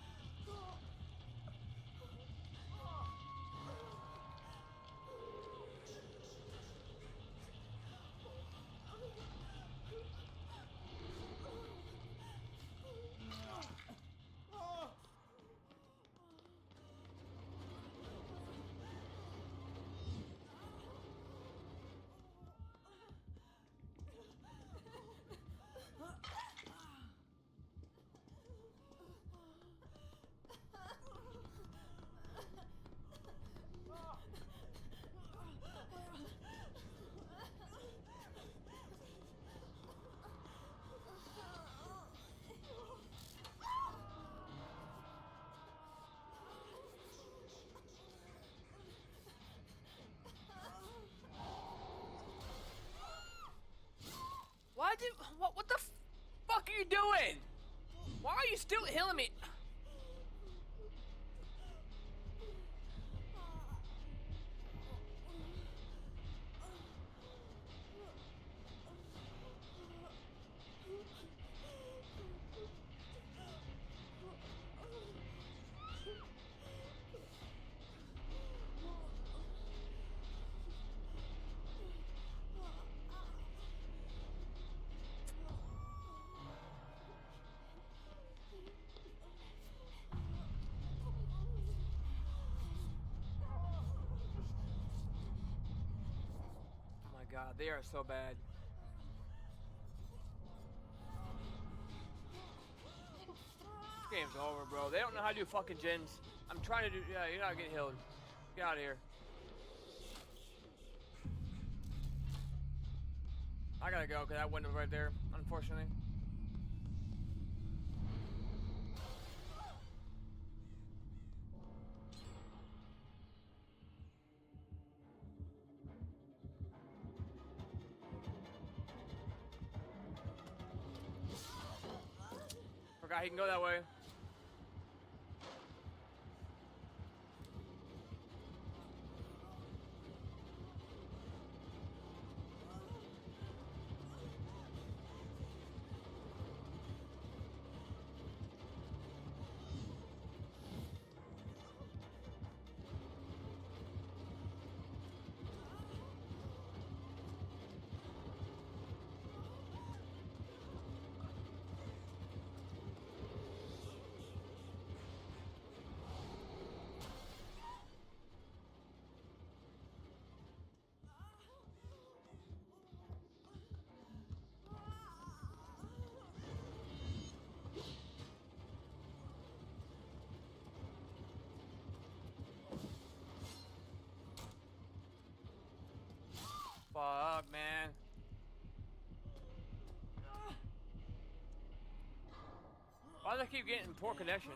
What the fuck are you doing? Why are you still healing me? God, they are so bad. This game's over, bro. They don't know how to do fucking gens. I'm trying to do. Yeah, you're not getting healed. Get out of here. I gotta go because that window right there, unfortunately. Forgot he can go that way. Fuck, man. Why do I keep getting poor connection?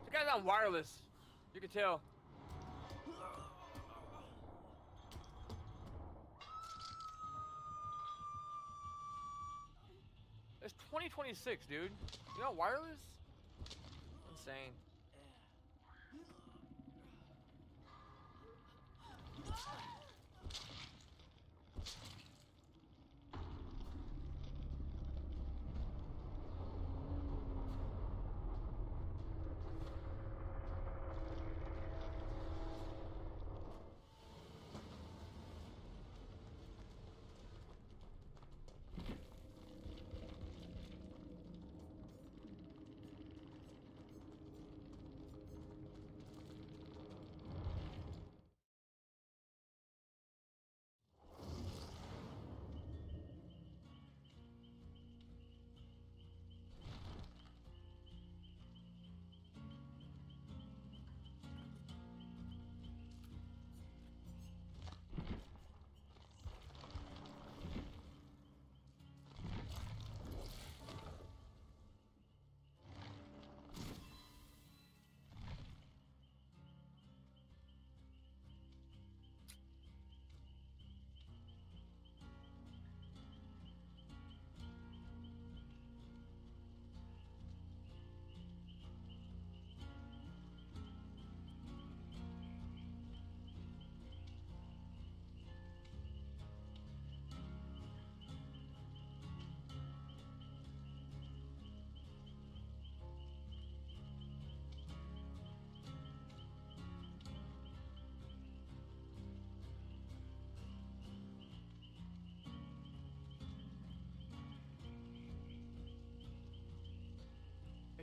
This guy's on wireless. You can tell. It's 2026, dude. You know wireless? Insane.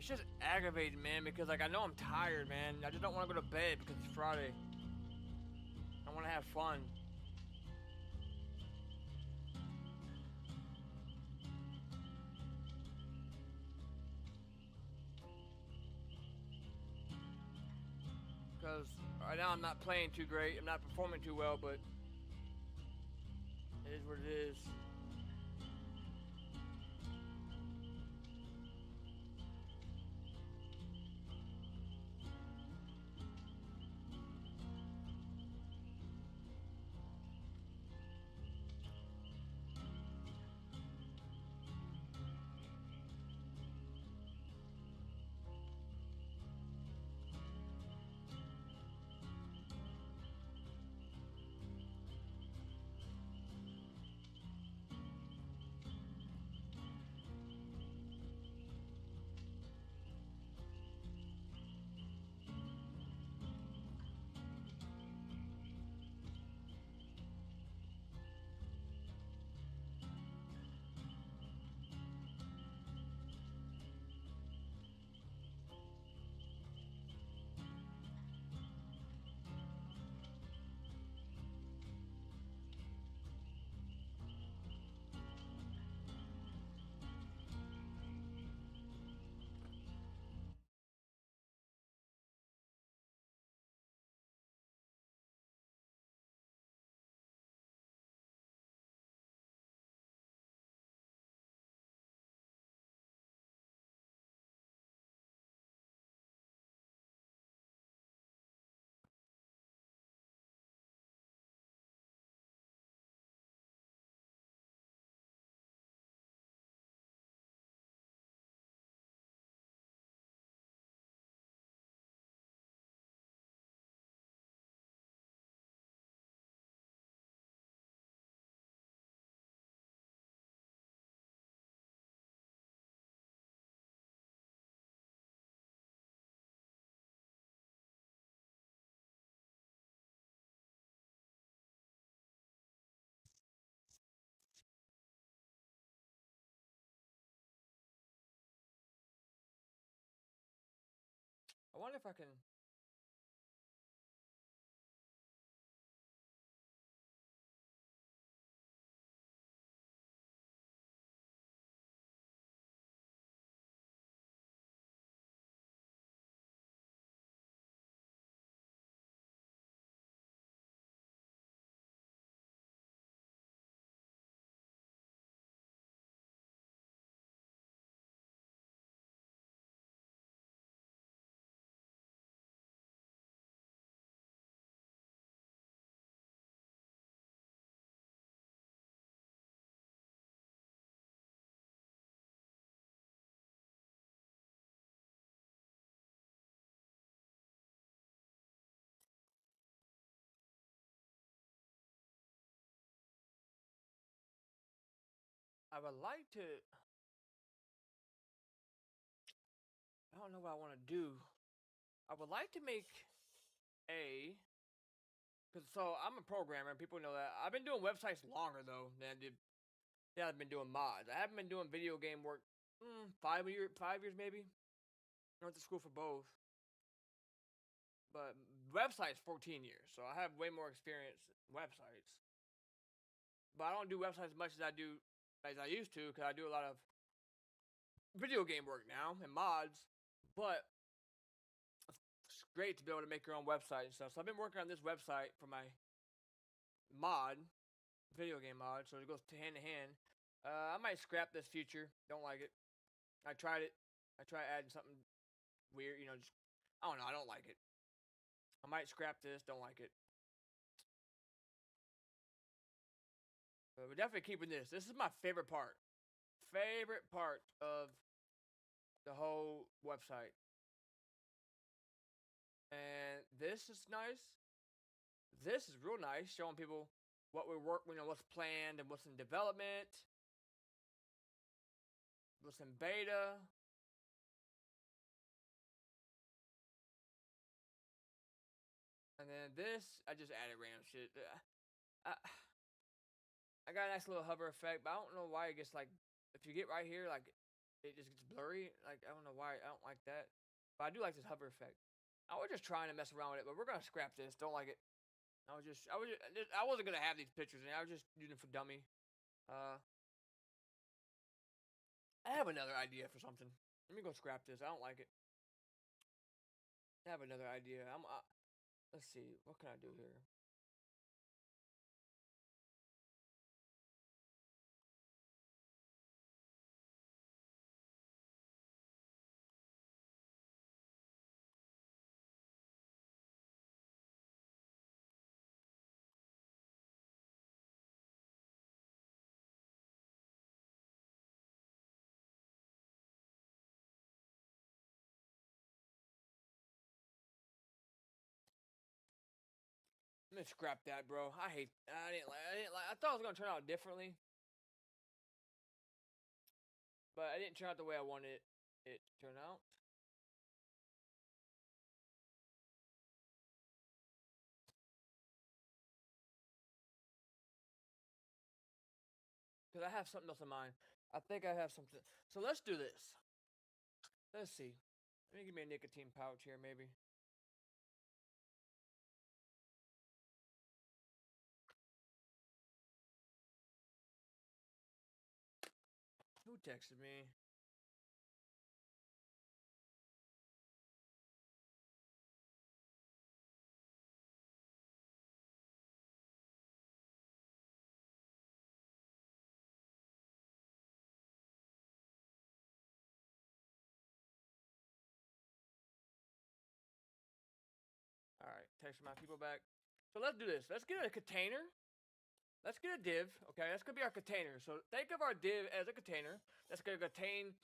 It's just aggravating, man, because like I know I'm tired, man. I just don't want to go to bed because it's Friday. I want to have fun. Because right now I'm not playing too great. I'm not performing too well, but it is what it is. I wonder if I can. I would like to. I don't know what I want to do. I would like to make a. Cause so I'm a programmer, and people know that. I've been doing websites longer though than I did. Yeah, I've been doing mods. I haven't been doing video game work. 5 years maybe. I went to school for both, but websites 14 years, so I have way more experience in websites. But I don't do websites as much as I used to, because I do a lot of video game work now and mods. But it's great to be able to make your own website and stuff. So I've been working on this website for my mod, video game mod, so it goes hand in hand. I might scrap this future. Don't like it. I tried it. I tried adding something weird. Just I don't know. I don't like it. I might scrap this. Don't like it. But we're definitely keeping this. This is my favorite part. Favorite part of the whole website. And this is nice. This is real nice, showing people what we work, what's planned and what's in development, what's in beta. And then this, I just added random shit. I got a nice little hover effect, but I don't know why it gets like, if you get right here, like it just gets blurry. Like I don't know why I don't like that, but I do like this hover effect. I was just trying to mess around with it, but we're gonna scrap this. Don't like it. I wasn't gonna have these pictures, and I was just using it for dummy. Uh, I have another idea for something. Let me go scrap this. I don't like it. I have another idea. Let's see. What can I do here? Let me scrap that, bro. I hate. I didn't like. I thought it was gonna turn out differently, but I didn't turn out the way I wanted it to turn out. Because I have something else in mind. I think I have something. So let's do this. Let's see. Let me give me a nicotine pouch here, maybe. Who texted me? All right, text my people back. So let's do this. Let's get a container. Let's get a div. Okay, that's gonna be our container. So think of our div as a container that's gonna contain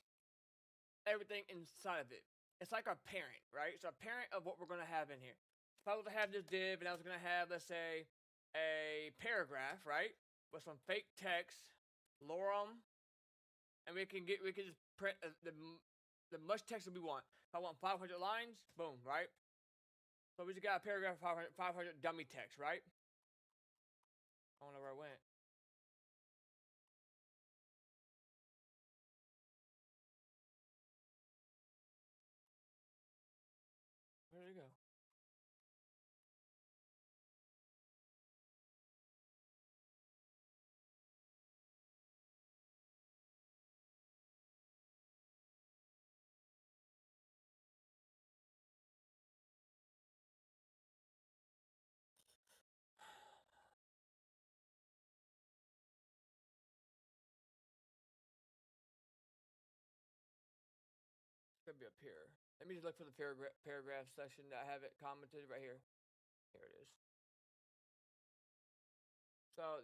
everything inside of it. It's like our parent, right? It's a parent of what we're gonna have in here. If I was to have this div and I was gonna have, let's say, a paragraph, right, with some fake text, lorem, and we can just print the much text that we want. If I want 500 lines, boom, right? So we just got a paragraph of 500 dummy text, right? I don't know where I went. Where did it go? It's gonna be up here. Let me just look for the paragraph section that I have it commented right here. Here it is. So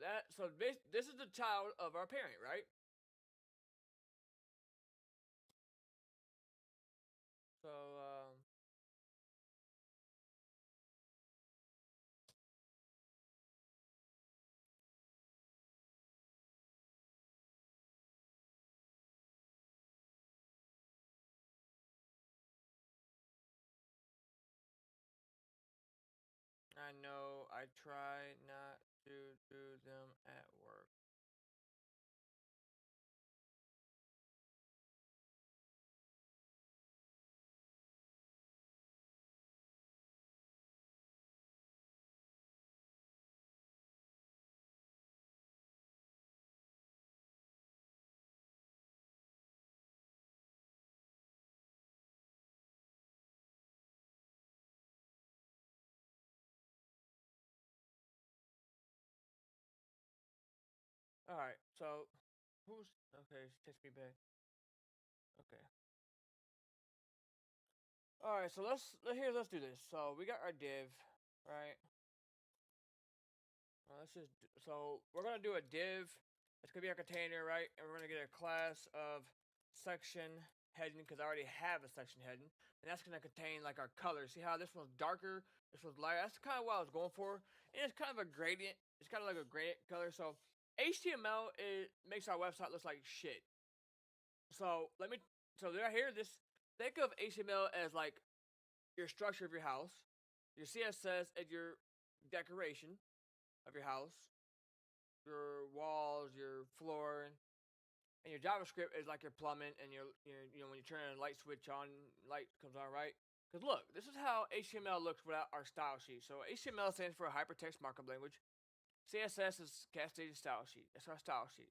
this is the child of our parent, right? So I know I try not to do them at work. All right. So who's okay? Text me back. Okay. All right. So let's do this. So we got our div, right? Let's just so we're gonna do a div. It's gonna be our container, right? And we're gonna get a class of section heading because I already have a section heading, and that's gonna contain like our colors. See how this one's darker, this one's lighter. That's kind of what I was going for, and it's kind of a gradient. It's kind of like a gradient color. So HTML makes our website look like shit. So right here. Think of HTML as like your structure of your house, your CSS as your decoration of your house, your walls, your floor, And your JavaScript is like your plumbing, and your when you turn a light switch on, light comes on, right? Because look, this is how HTML looks without our style sheet. So HTML stands for Hypertext Markup Language. CSS is Cascaded Style Sheet. That's our style sheet.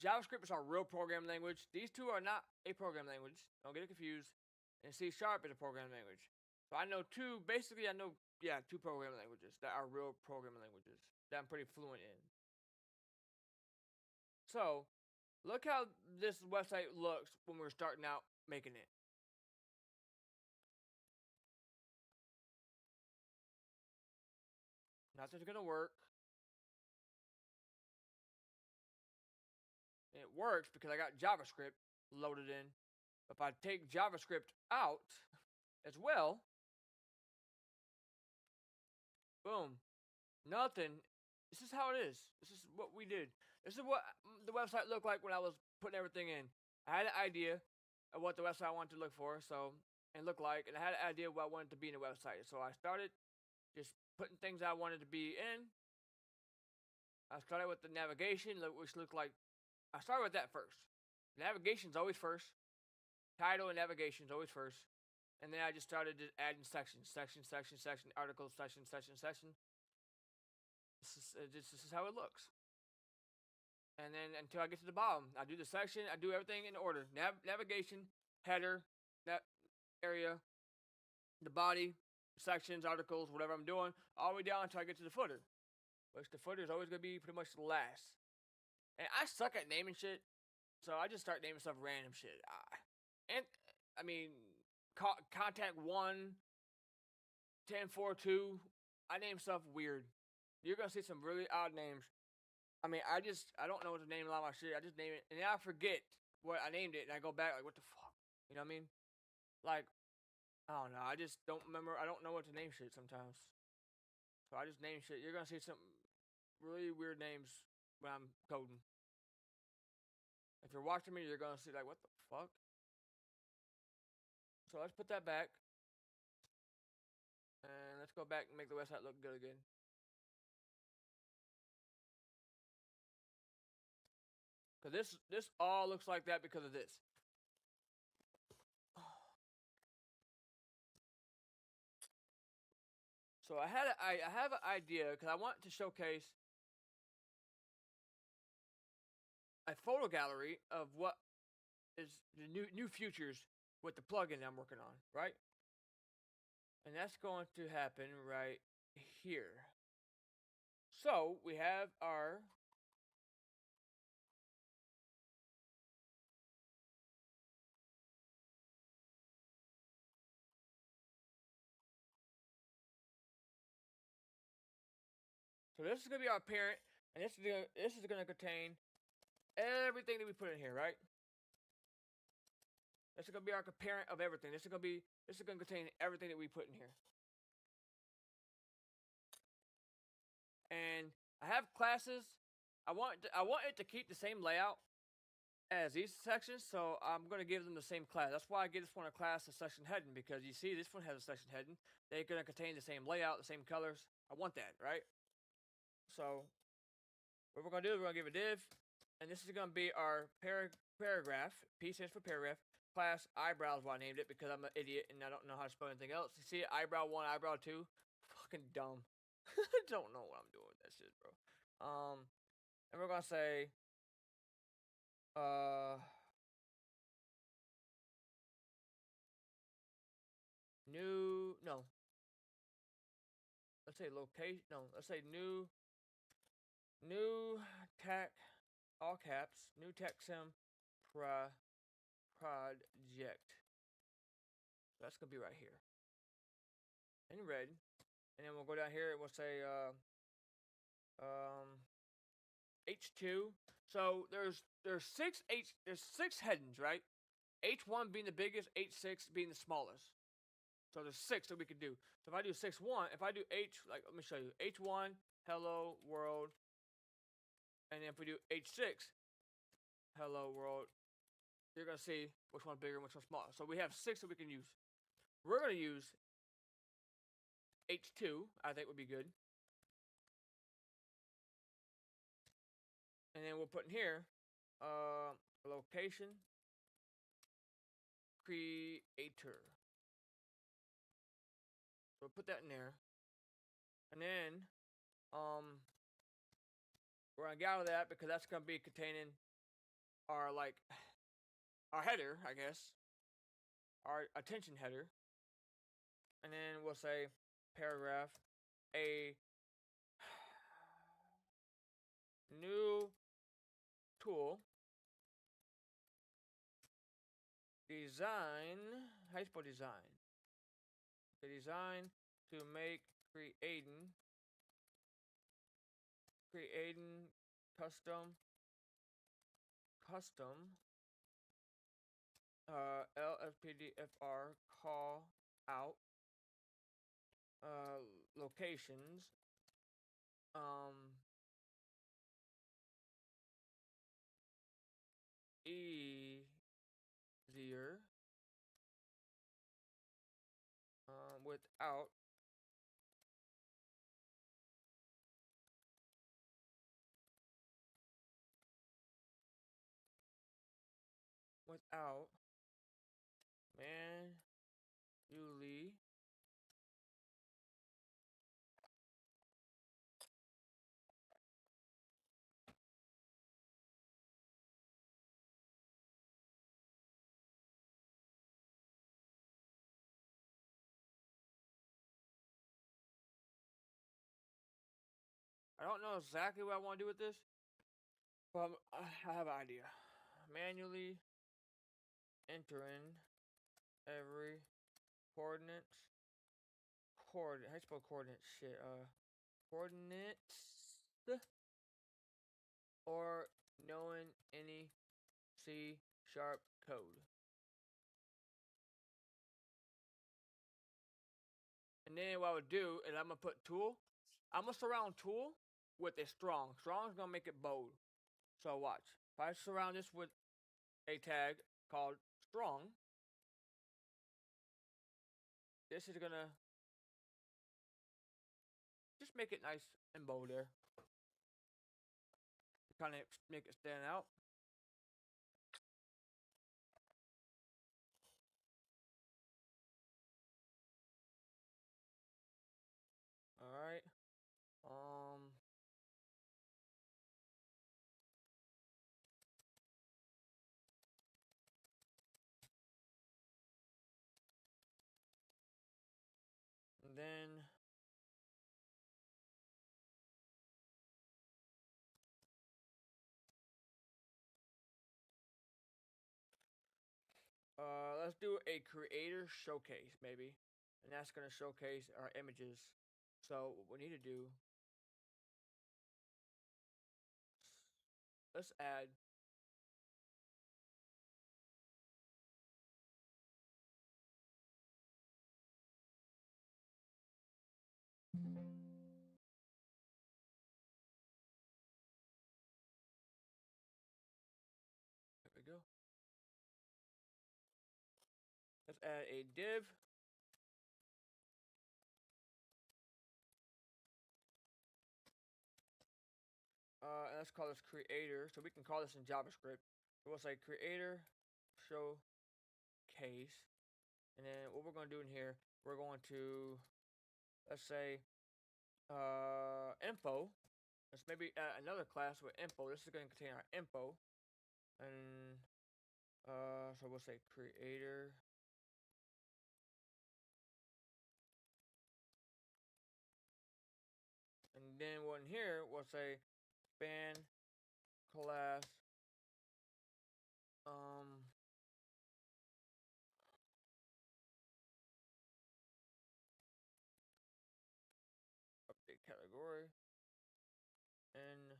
JavaScript is our real programming language. These two are not a programming language. Don't get it confused. And C# is a programming language. So I know two. Basically, I know two programming languages that are real programming languages that I'm pretty fluent in. So look how this website looks when we're starting out making it. Nothing's gonna work. And it works because I got JavaScript loaded in. If I take JavaScript out as well, boom, nothing. This is how it is. This is what we did. This is what the website looked like when I was putting everything in. I had an idea of what the website I wanted to look for, and look like, and I had an idea of what I wanted to be in the website. So I started just putting things I wanted to be in. I started with the navigation, which looked like. I started with that first. Navigation's always first. Title and navigation's always first. And then I just started adding sections, articles, section. This is how it looks. And then until I get to the bottom, I do the section. I do everything in order. Navigation, header, that area, the body, sections, articles, whatever I'm doing, all the way down until I get to the footer. Which the footer is always going to be pretty much last. And I suck at naming shit, so I just start naming stuff random shit. Contact 1, 1042. I name stuff weird. You're gonna see some really odd names. I don't know what to name a lot of my shit. I just name it, and then I forget what I named it, and I go back like, what the fuck? You know what I mean? Like, I don't know. I just don't remember. I don't know what to name shit sometimes. So I just name shit. You're gonna see some really weird names when I'm coding. If you're watching me, you're gonna see like, what the fuck? So let's put that back. And let's go back and make the website look good again. Because this all looks like that because of this. So I have an idea because I want to showcase a photo gallery of what is the new features with the plugin I'm working on, right? And that's going to happen right here. So we have our So this is gonna be our parent, and this is gonna contain everything that we put in here, right? This is gonna be our parent of everything. This is gonna contain everything that we put in here. And I have classes. I want it to keep the same layout as these sections, so I'm gonna give them the same class. That's why I give this one a class of section heading, because you see this one has a section heading. They're gonna contain the same layout, the same colors. I want that, right? So what we're gonna do is we're gonna give a div, and this is gonna be our paragraph. P stands for paragraph. Class eyebrows, why I named it, because I'm an idiot and I don't know how to spell anything else. You see it, eyebrow 1, eyebrow 2. Fucking dumb. Don't know what I'm doing with that shit, bro. And we're gonna say new, no. Let's say location, no, let's say new tech, all caps, new tech sim project. So that's gonna be right here in red. And then we'll go down here and we'll say H2. So there's six headings, right? H1 being the biggest, H6 being the smallest. So there's 6 that we could do. So if I do 6.1, if I do let me show you. H1, hello world. And then if we do H6, hello world, you're going to see which one's bigger and which one's smaller. So we have 6 that we can use. We're going to use H2, I think would be good. And then we'll put in here, location creator. So put that in there, and then we're gonna get out of that because that's gonna be containing our our header, I guess, our attention header, and then we'll say paragraph a new tool design. How you spell design? The design to make creating custom LFPDFR call out locations easier without manually I don't know exactly what I want to do with this, but I have an idea. Manually entering every coordinates. How you spell coordinates? Shit. Coordinates or knowing any C# code. And then what I would do is I'm gonna put tool. I'm gonna surround tool with a strong. Strong's gonna make it bold. So watch. If I surround this with a tag called strong, this is gonna just make it nice and bold there. Kind of make it stand out. All right. And then let's do a creator showcase maybe, and that's gonna showcase our images. So what we need to do, let's add there we go. Let's add a div. And let's call this creator. So we can call this in JavaScript. So we'll say creator showcase. And then what we're going to do in here, we're going to, let's say, info. Let's maybe add another class with info. This is going to contain our info. And so we'll say creator. And then one here, we'll say span class update category and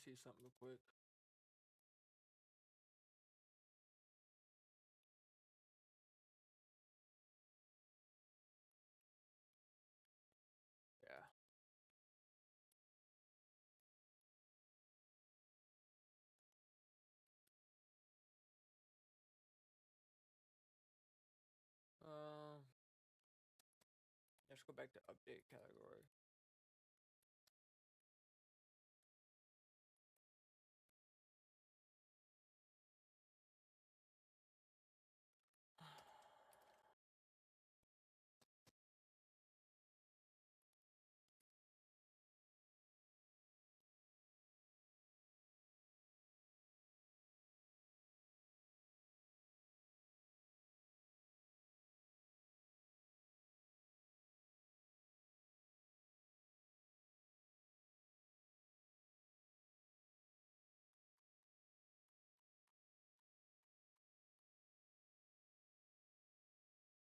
see something real quick. Yeah. Let's go back to update category.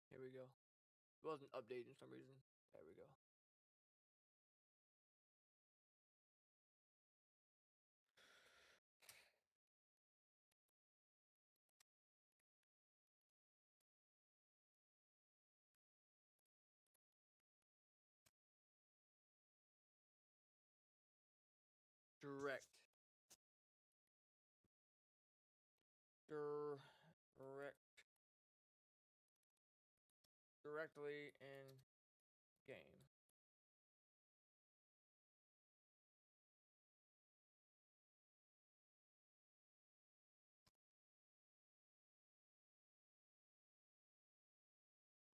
Here we go. It wasn't updating for some reason. There we go. Direct. Directly in game.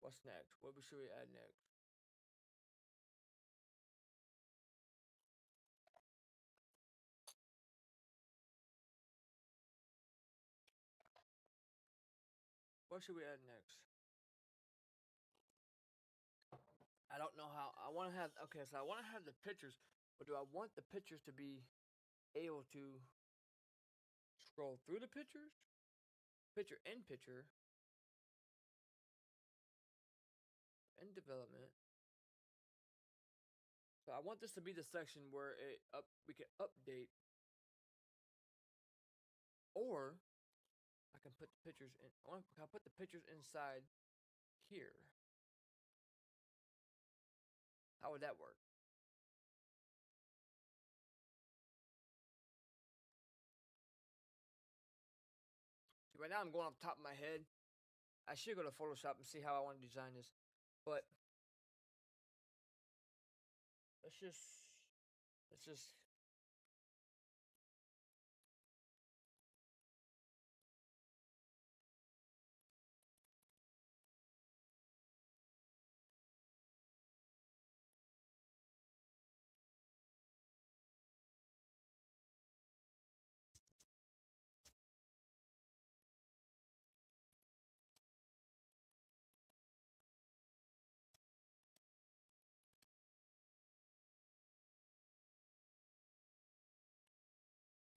What's next? What should we add next? What should we add next? I don't know how. I want to have. Okay, so I want to have the pictures, but do I want the pictures to be able to scroll through the pictures? Picture in picture. In development. So I want this to be the section where we can update, or I can put the pictures in. I'll put the pictures inside here. How would that work? See, right now I'm going off the top of my head. I should go to Photoshop and see how I want to design this, but let's just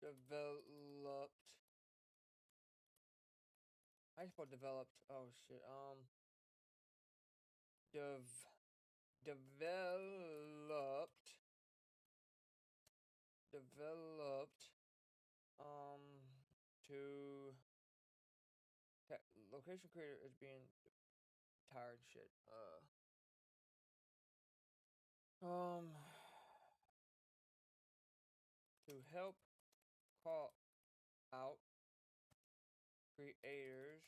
developed. I spelled developed. Oh shit. Developed. Developed. To location creator is being tired shit. To help call out creators.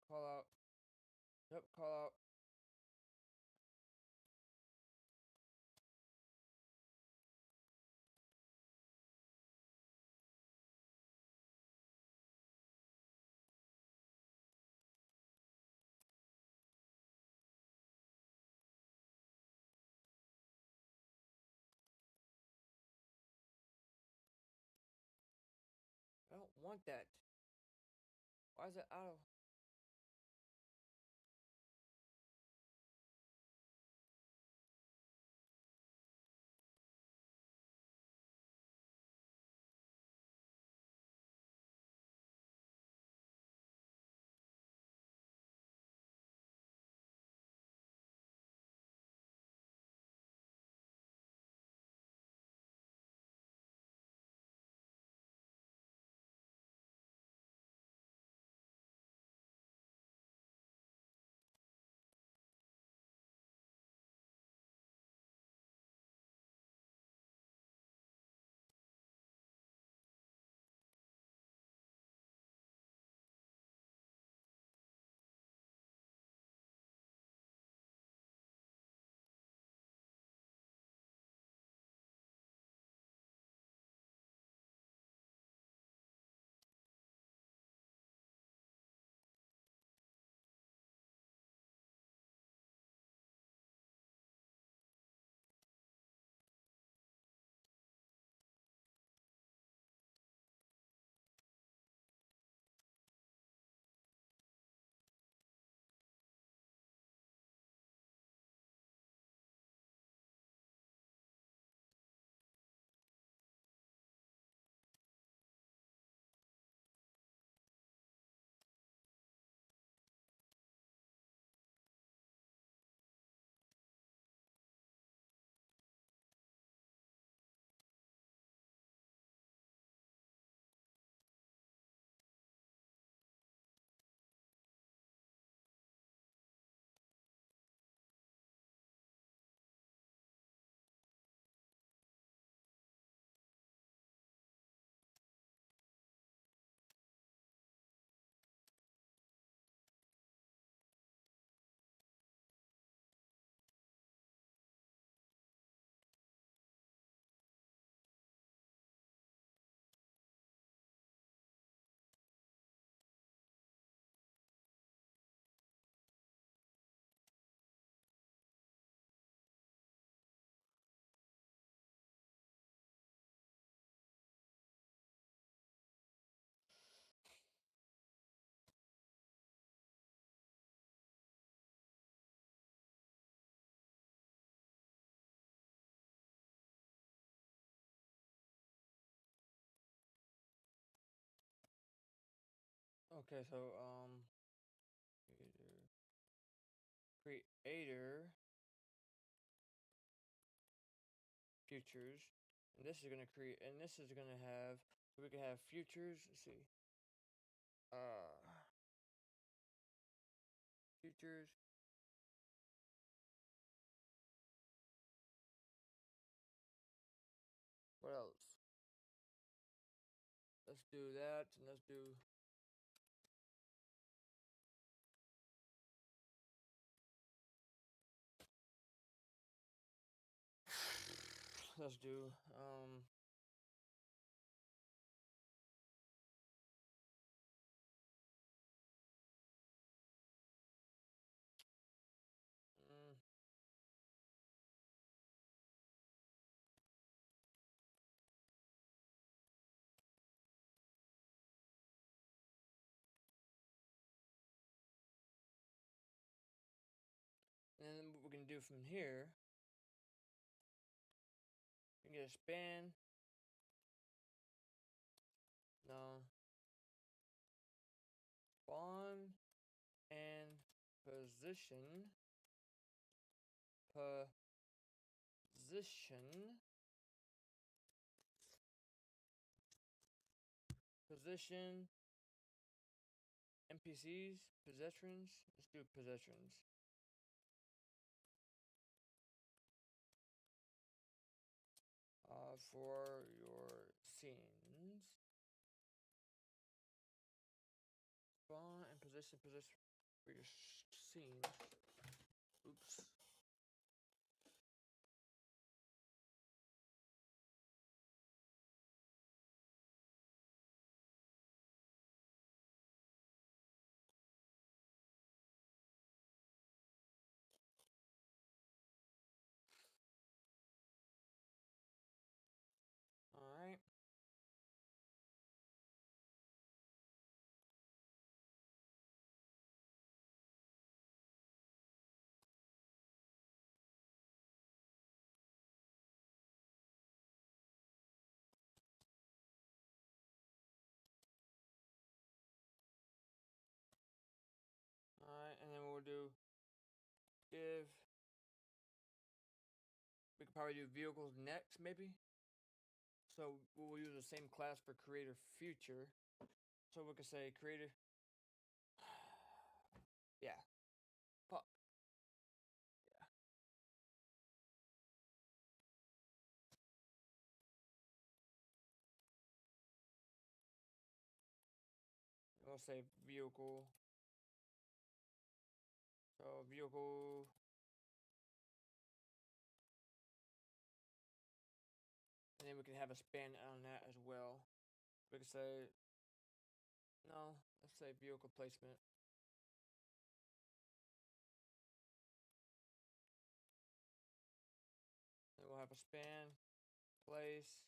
Call out. Yep. Call out. I don't want that. Why is it out of? Okay, so creator futures, and this is gonna create, and this is gonna have, we can have futures. Let's see, futures. What else? Let's do that, and let's do. Let's do mm, and then what we can do from here, we can get a span. No. Spawn and position. Position. Position. NPCs. Possessions. Let's do possessions. For your scenes. Spawn and position for your scenes. Oops. Alright. Alright, and then we'll do give. We could probably do vehicles next, maybe. So we'll use the same class for creator future. So we could say creator. Yeah. Fuck. Yeah. We'll say vehicle. So vehicle. And then we can have a span on that as well. We could say, no, let's say vehicle placement. Then we'll have a span, place,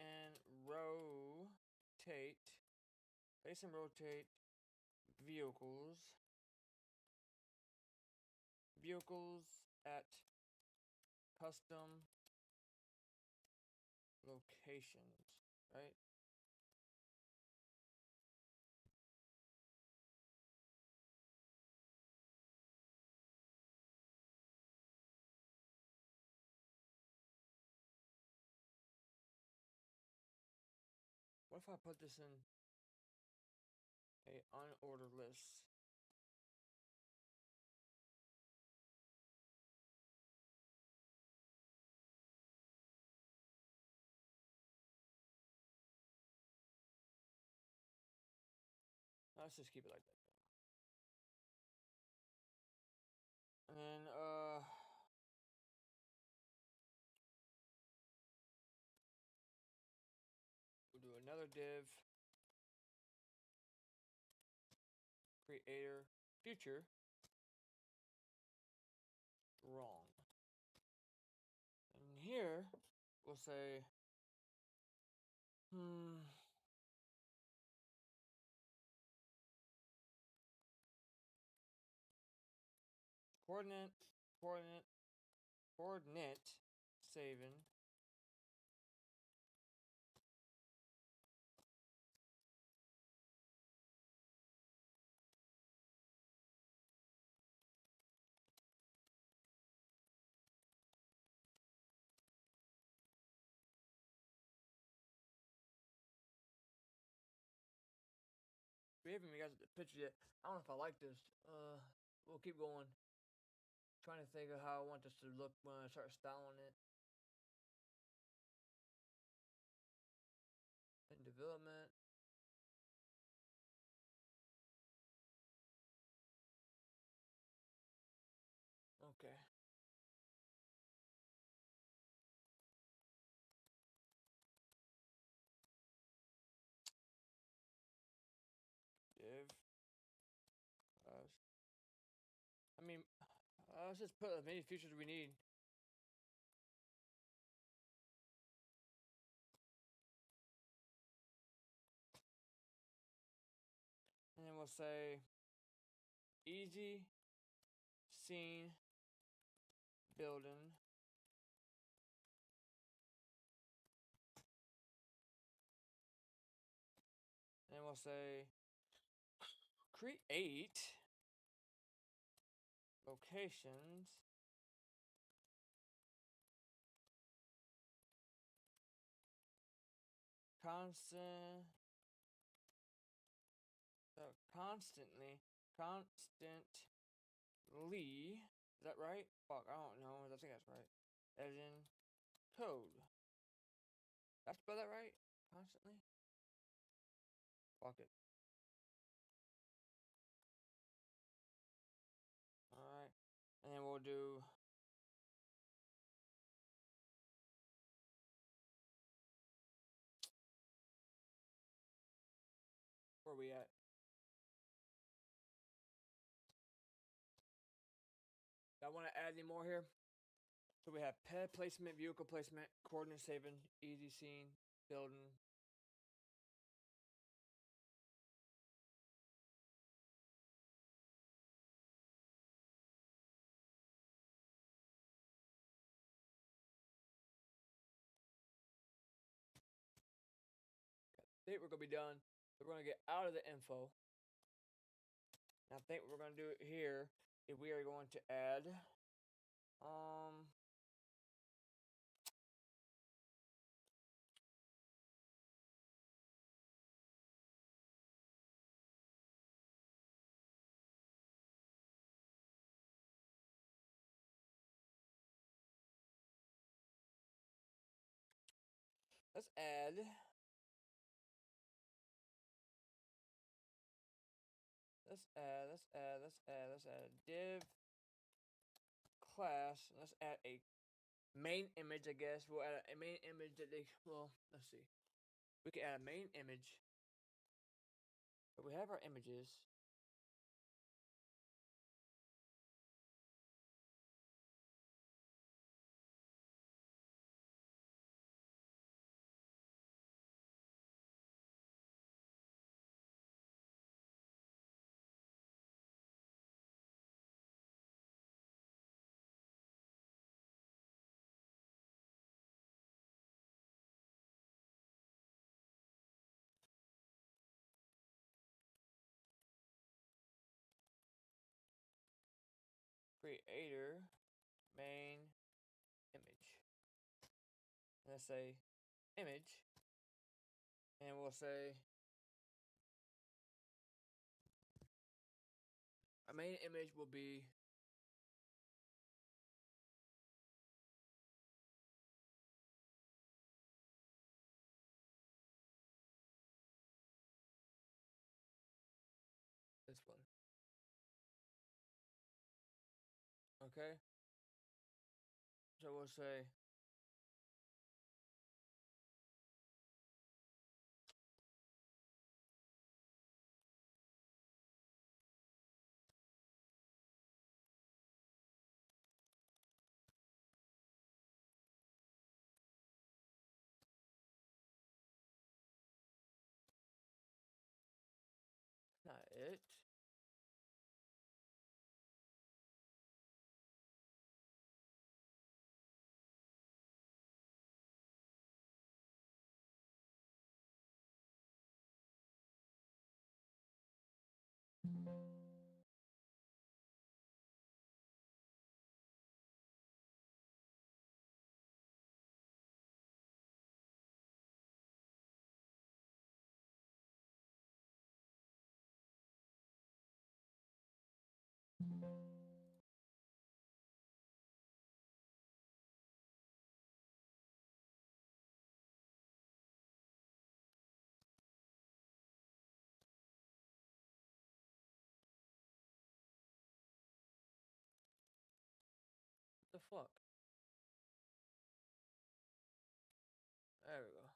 and rotate. Place and rotate vehicles. Vehicles at custom locations, right? What if I put this in a unordered list? Let's just keep it like that. And then we'll do another div. Creator future. Wrong. And here we'll say coordinate saving We haven't even got the picture yet. I don't know if I like this. We'll keep going. Trying to think of how I want this to look when I start styling it. In development. Okay. Div. I mean, let's just put as many features we need. And then we'll say easy scene building. And then we'll say create locations constant constantly is that right? Fuck, I don't know. I think that's right. As in code. Did I spell that right? Constantly? Fuck it. Alright. And then we'll do where are we at? I want to add any more here. So we have pet placement, vehicle placement, coordinate saving, easy scene, building. I think we're gonna be done. We're gonna get out of the info. And I think what we're gonna do here is we are going to add let's add a div class. Let's add a main image, I guess. We'll add a main image that they, well, let's see. We can add a main image. But we have our images. Creator main image. And let's say image. And we'll say our main image will be this one. Okay? So we'll say not it. the fuck? There we go.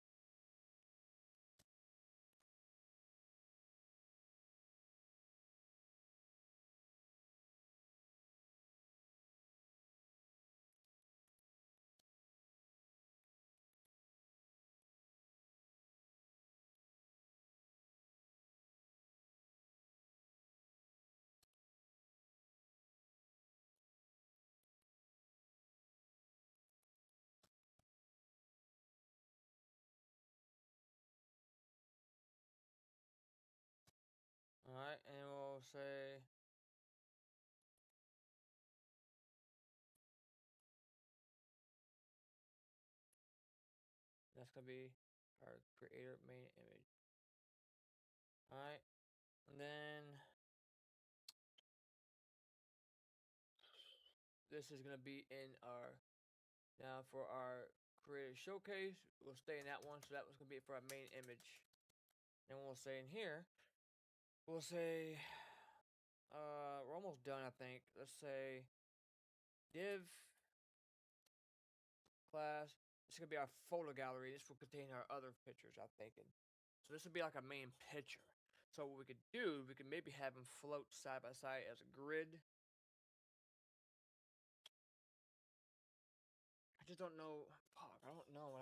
Alright, and we'll say that's gonna be our creator main image. Alright, and then this is gonna be in our, now for our creator showcase, we'll stay in that one, so that was gonna be for our main image. And we'll say in here, we'll say, we're almost done, I think. Let's say div class. This is gonna be our photo gallery. This will contain our other pictures, I'm thinking. So this would be like a main picture. So what we could do, we could maybe have them float side by side as a grid. I just don't know. Fuck, I don't know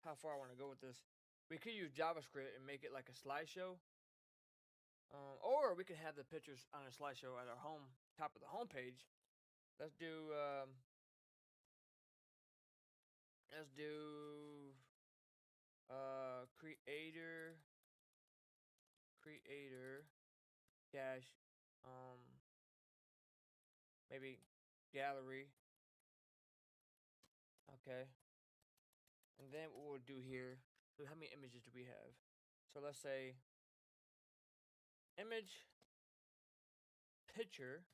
how far I want to go with this. We could use JavaScript and make it like a slideshow. Or we could have the pictures on a slideshow at our home top of the home page. Let's do creator dash maybe gallery. Okay. And then what we'll do here, so how many images do we have? So let's say image picture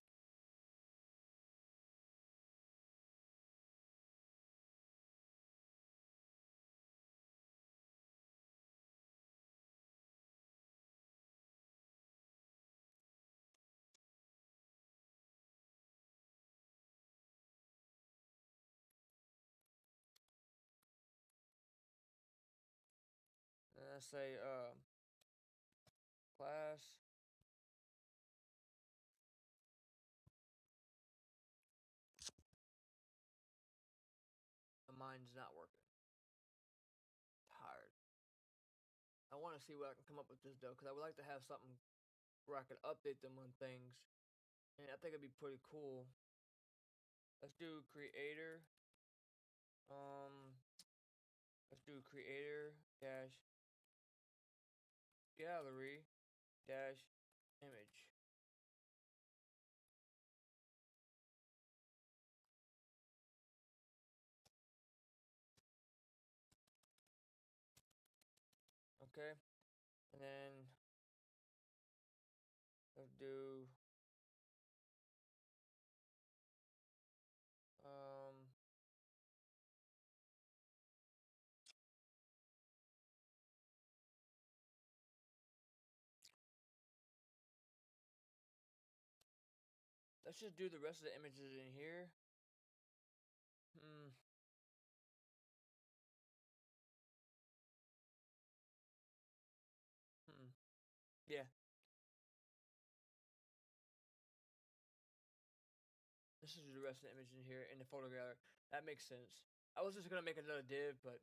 and let's say class mine's not working. Tired. I want to see what I can come up with this though, because I would like to have something where I can update them on things, and I think it'd be pretty cool. Let's do creator. Um, let's do creator dash gallery dash image. Okay, and then let's do um let's just do the rest of the images in here. Hmm. Hmm. Yeah. This is the rest of the image in here in the photo gallery. That makes sense. I was just gonna make another div, but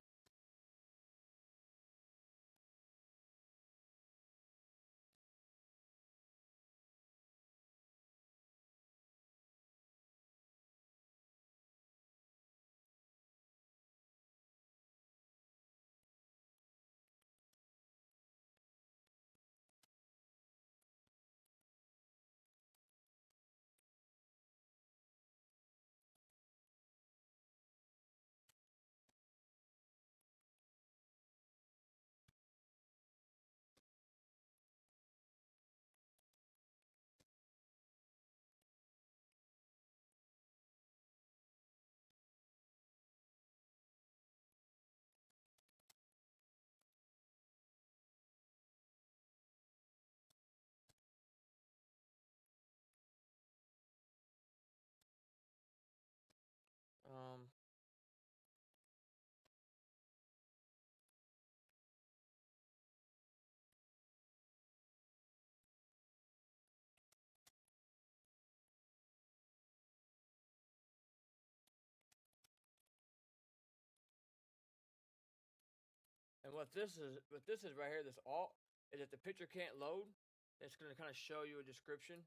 what this is right here, this alt, is if the picture can't load, it's gonna kind of show you a description.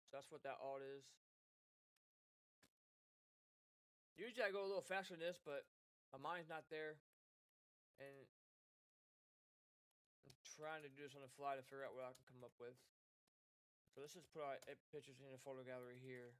So that's what that alt is. Usually I go a little faster than this, but my mind's not there, and I'm trying to do this on the fly to figure out what I can come up with. So let's just put our pictures in the photo gallery here.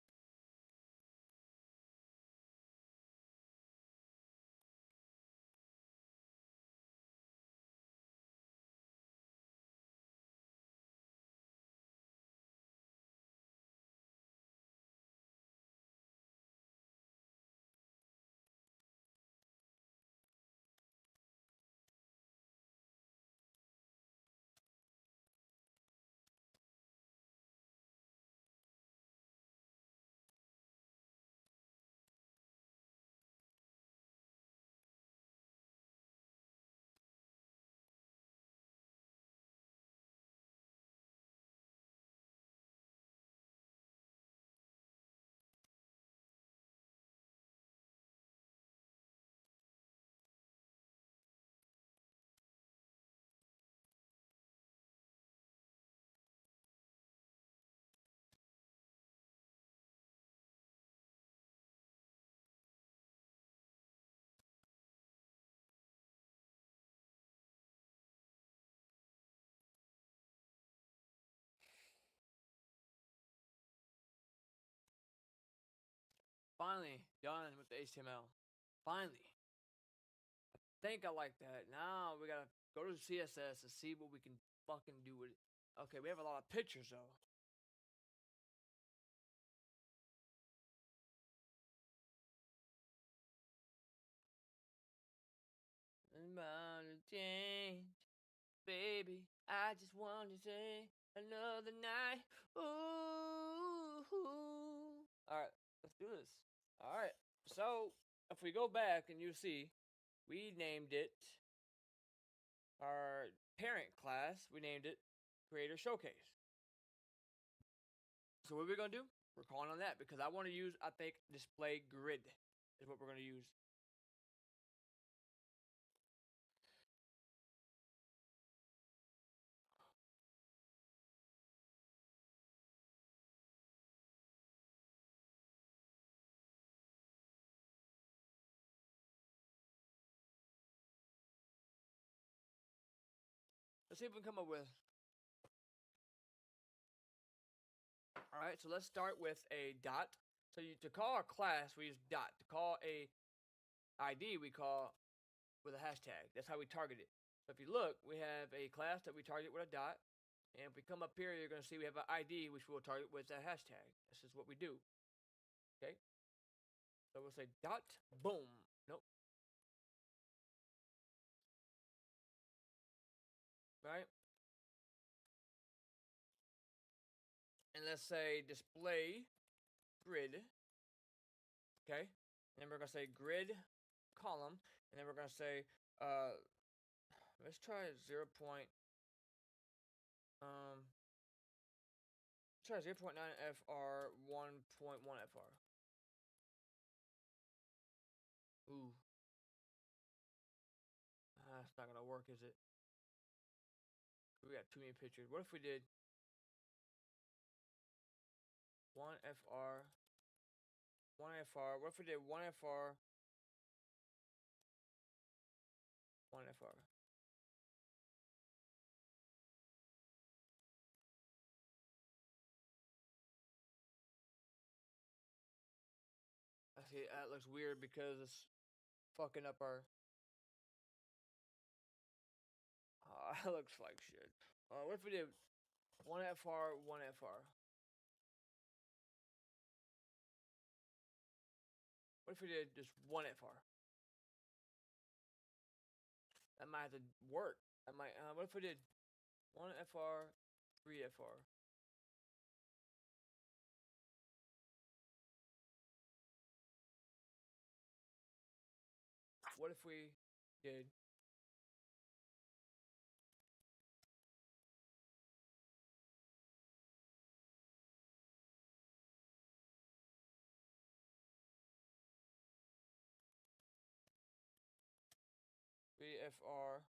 Finally done with the HTML. Finally. Think I like that. Now we gotta go to CSS and see what we can fucking do with it. Okay, we have a lot of pictures though. I'm about to change, baby. I just want to say another night. Ooh. Alright, let's do this. Alright, so if we go back and you see, we named it our parent class, we named it Creator Showcase. So what are we gonna do? We're calling on that because I want to use, I think, display grid is what we're gonna use. Let's see if we can come up with. All right, so let's start with a dot. So to call our class, we use dot. To call a ID, we call with a hashtag. That's how we target it. So if you look, we have a class that we target with a dot. And if we come up here, you're going to see we have an ID, which we'll target with a hashtag. This is what we do. Okay? So we'll say dot, boom. Nope. Right? And let's say display grid. Okay? And then we're going to say grid column. And then we're going to say, let's try 0. Try 0.9 FR, 1.1 FR. Ooh. That's not gonna work, is it? We got too many pictures. What if we did 1 FR, 1 FR? What if we did 1 FR, 1 FR? I see, that looks weird because it's fucking up our. That looks like shit. What if we did 1 FR, 1 FR? What if we did just 1 FR? That might have to work. That might. What if we did 1 FR, 3 FR? What if we did FR.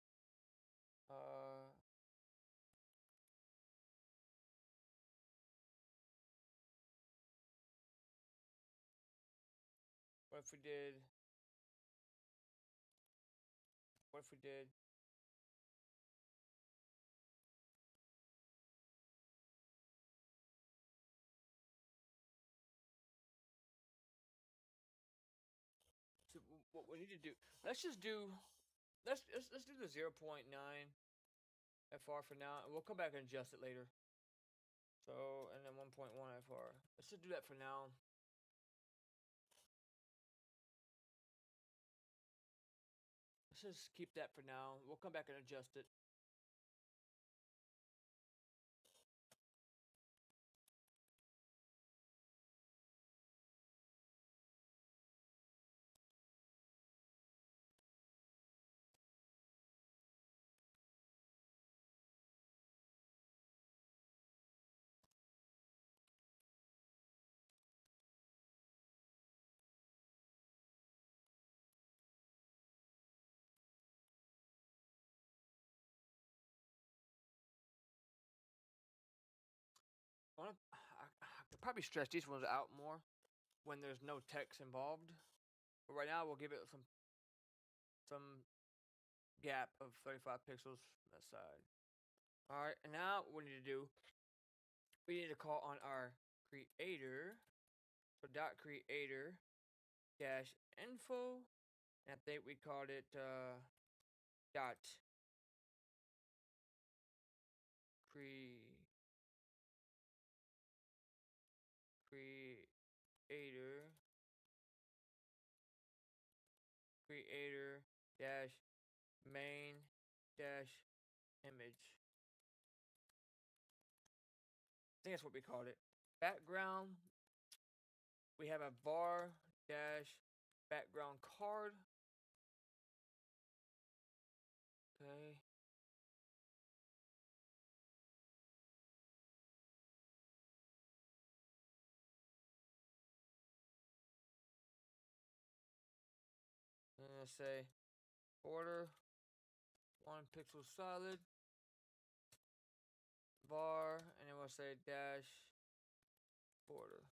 What if we did? What if we did? So what we need to do? Let's just do. Let's do the 0.9 FR for now, and we'll come back and adjust it later. So and then 1.1 FR. Let's just do that for now. Let's just keep that for now. We'll come back and adjust it. I could probably stretch these ones out more when there's no text involved. But right now, we'll give it some gap of 35 pixels on that side. All right, and now what we need to do, we need to call on our creator. So dot creator dash info, and I think we called it dot creator dash main dash image. I think that's what we called it. Background, we have a var dash background card. Okay. And let's say border 1 pixel solid var, and then we'll say dash border.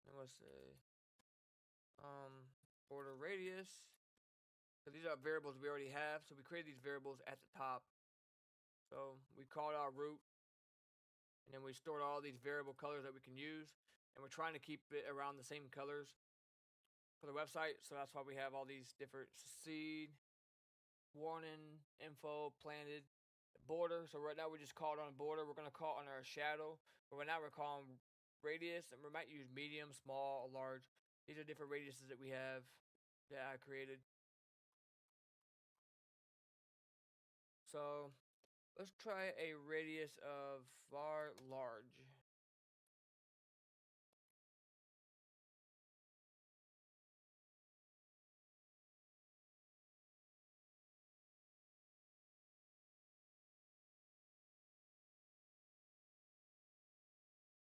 And we'll say border radius. So these are variables we already have. So we created these variables at the top. So we called our root, and then we stored all these variable colors that we can use. And we're trying to keep it around the same colors for the website. So that's why we have all these different seed, warning, info, planted, border. So right now we just called on border. We're going to call on our shadow. But right now we're calling radius, and we might use medium, small, large. These are different radiuses that we have that I created. So let's try a radius of var large.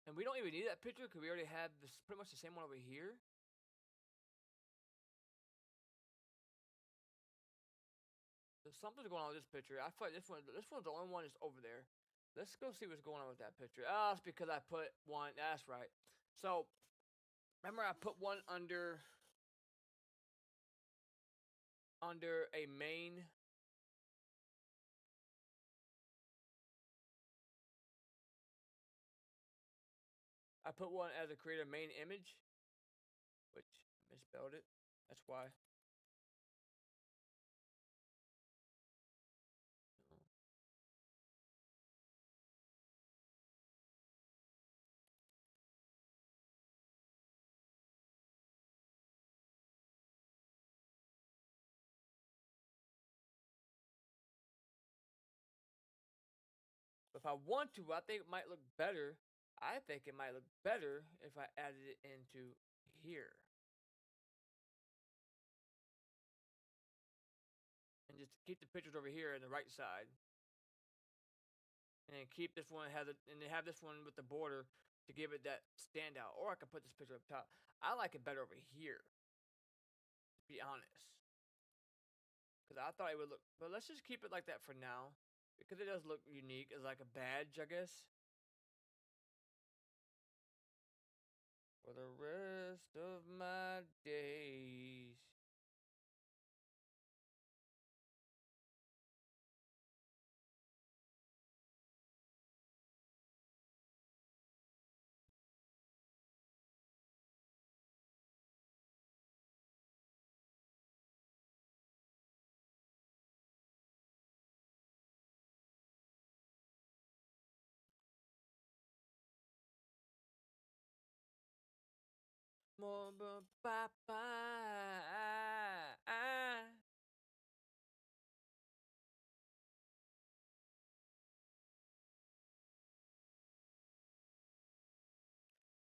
And we don't even need that picture because we already have this pretty much the same one over here. So something's going on with this picture. I feel like this one's the only one that's over there. Let's go see what's going on with that picture. Oh, it's because I put one. That's right. So remember I put one under a main. I put one as a creator main image, which I misspelled it. That's why. If I want to, I think it might look better. I think it might look better if I added it into here. And just keep the pictures over here on the right side. And then keep this one and then have this one with the border to give it that standout. Or I could put this picture up top. I like it better over here, to be honest. Because I thought it would look, but let's just keep it like that for now. Because it does look unique as like a badge, I guess. For the rest of my days. More bye bye.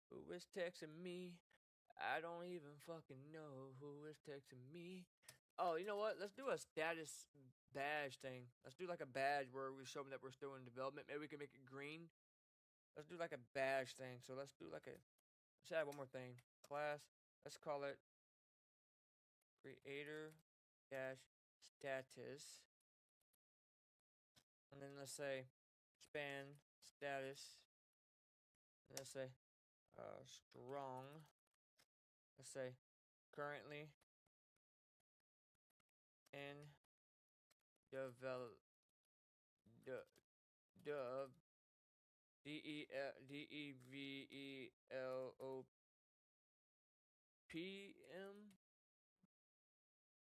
Who is texting me? I don't even fucking know who is texting me. Oh, you know what? Let's do a status badge thing. Let's do like a badge where we show them that we're still in development. Maybe we can make it green. Let's do like a badge thing. So let's do like a. Let's add one more thing. Class. Let's call it creator dash status. And then let's say span status. And let's say strong. Let's say currently in develop dev developm.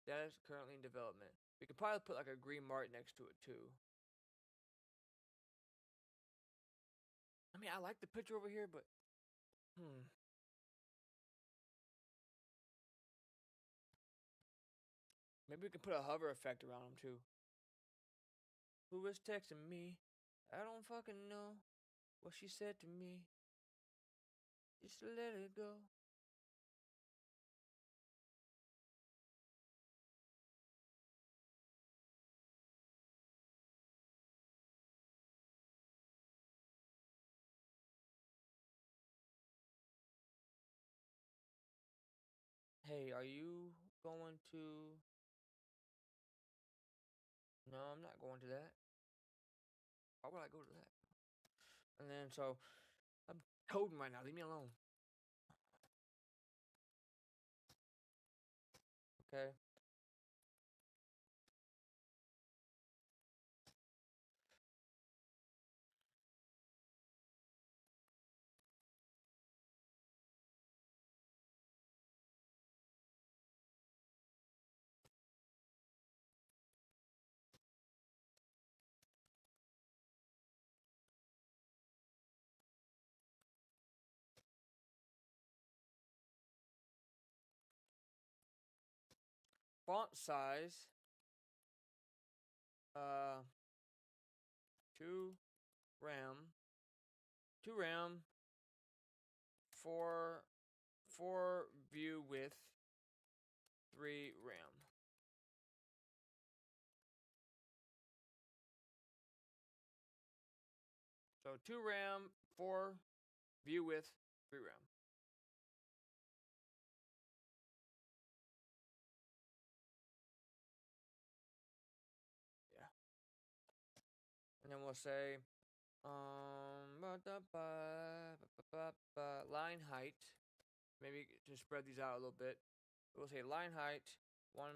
That is currently in development. We could probably put like a green mark next to it too. I mean, I like the picture over here, but maybe we can put a hover effect around them too. Who is texting me? I don't fucking know what she said to me. Just let it go. Hey, are you going to? No, I'm not going to that. Why would I go to that? And then so I'm coding right now. Leave me alone. Okay. Font size. Uh, 2 RAM. 2 RAM. 4 view width. 3 RAM. So 2 RAM, 4 view width, 3 RAM. Yeah. And then we'll say line height. Maybe to spread these out a little bit. We'll say line height 1.05.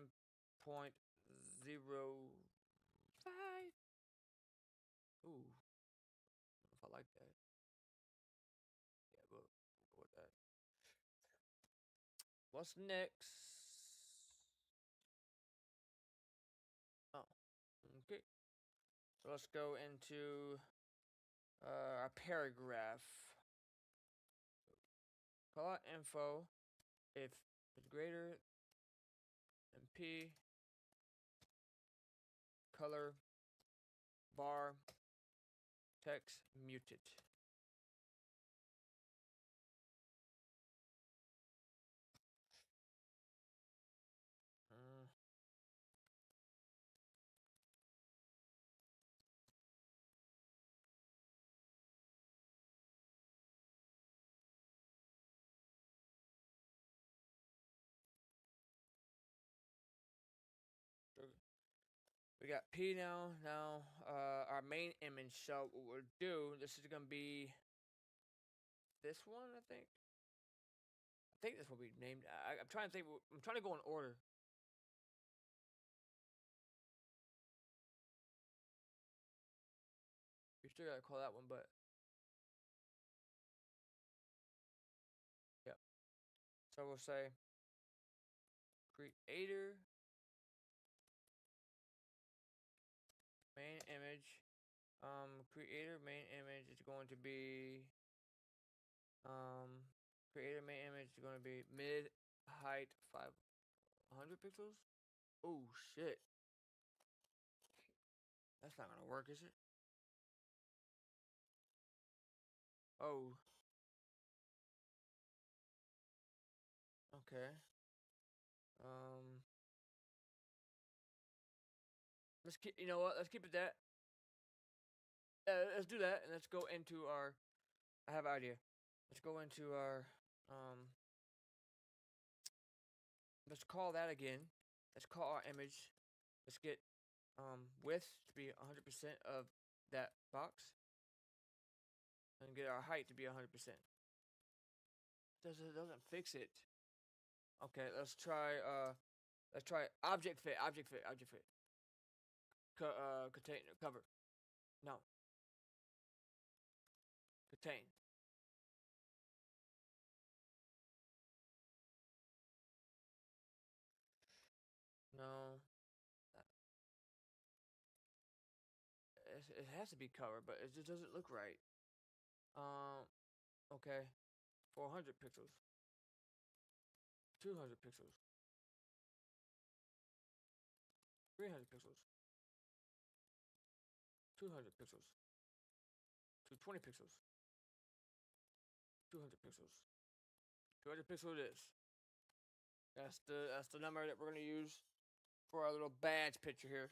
Ooh, I don't know if I like that. Yeah, we'll go with that. What's next? Oh, okay. So let's go into our paragraph. Call out info if it's greater than P. Color bar text muted. Uh, We got P now. Now, our main image. So what we'll do, this is gonna be this one, I think. I think this will be named. I'm trying to think. I'm trying to go in order. We still gotta call that one, but yep. So we'll say creator main image. Creator main image is going to be creator main image is going to be mid height 500 pixels. Oh shit, that's not gonna work, is it? Oh, okay. Um, let's keep. You know what? Let's keep it that. Let's do that, and let's go into our. I have an idea. Let's go into our. Um, let's call that again. Let's call our image. Let's get width to be 100% of that box, and get our height to be 100%. Doesn't fix it. Okay, let's try object fit, container cover. No, contain. No, it has to be cover, but it just doesn't look right. Okay, 400 pixels, 200 pixels, 300 pixels, 200 pixels, 220 pixels, 200 pixels, 200 pixels it is. That's the number that we're gonna use for our little badge picture here.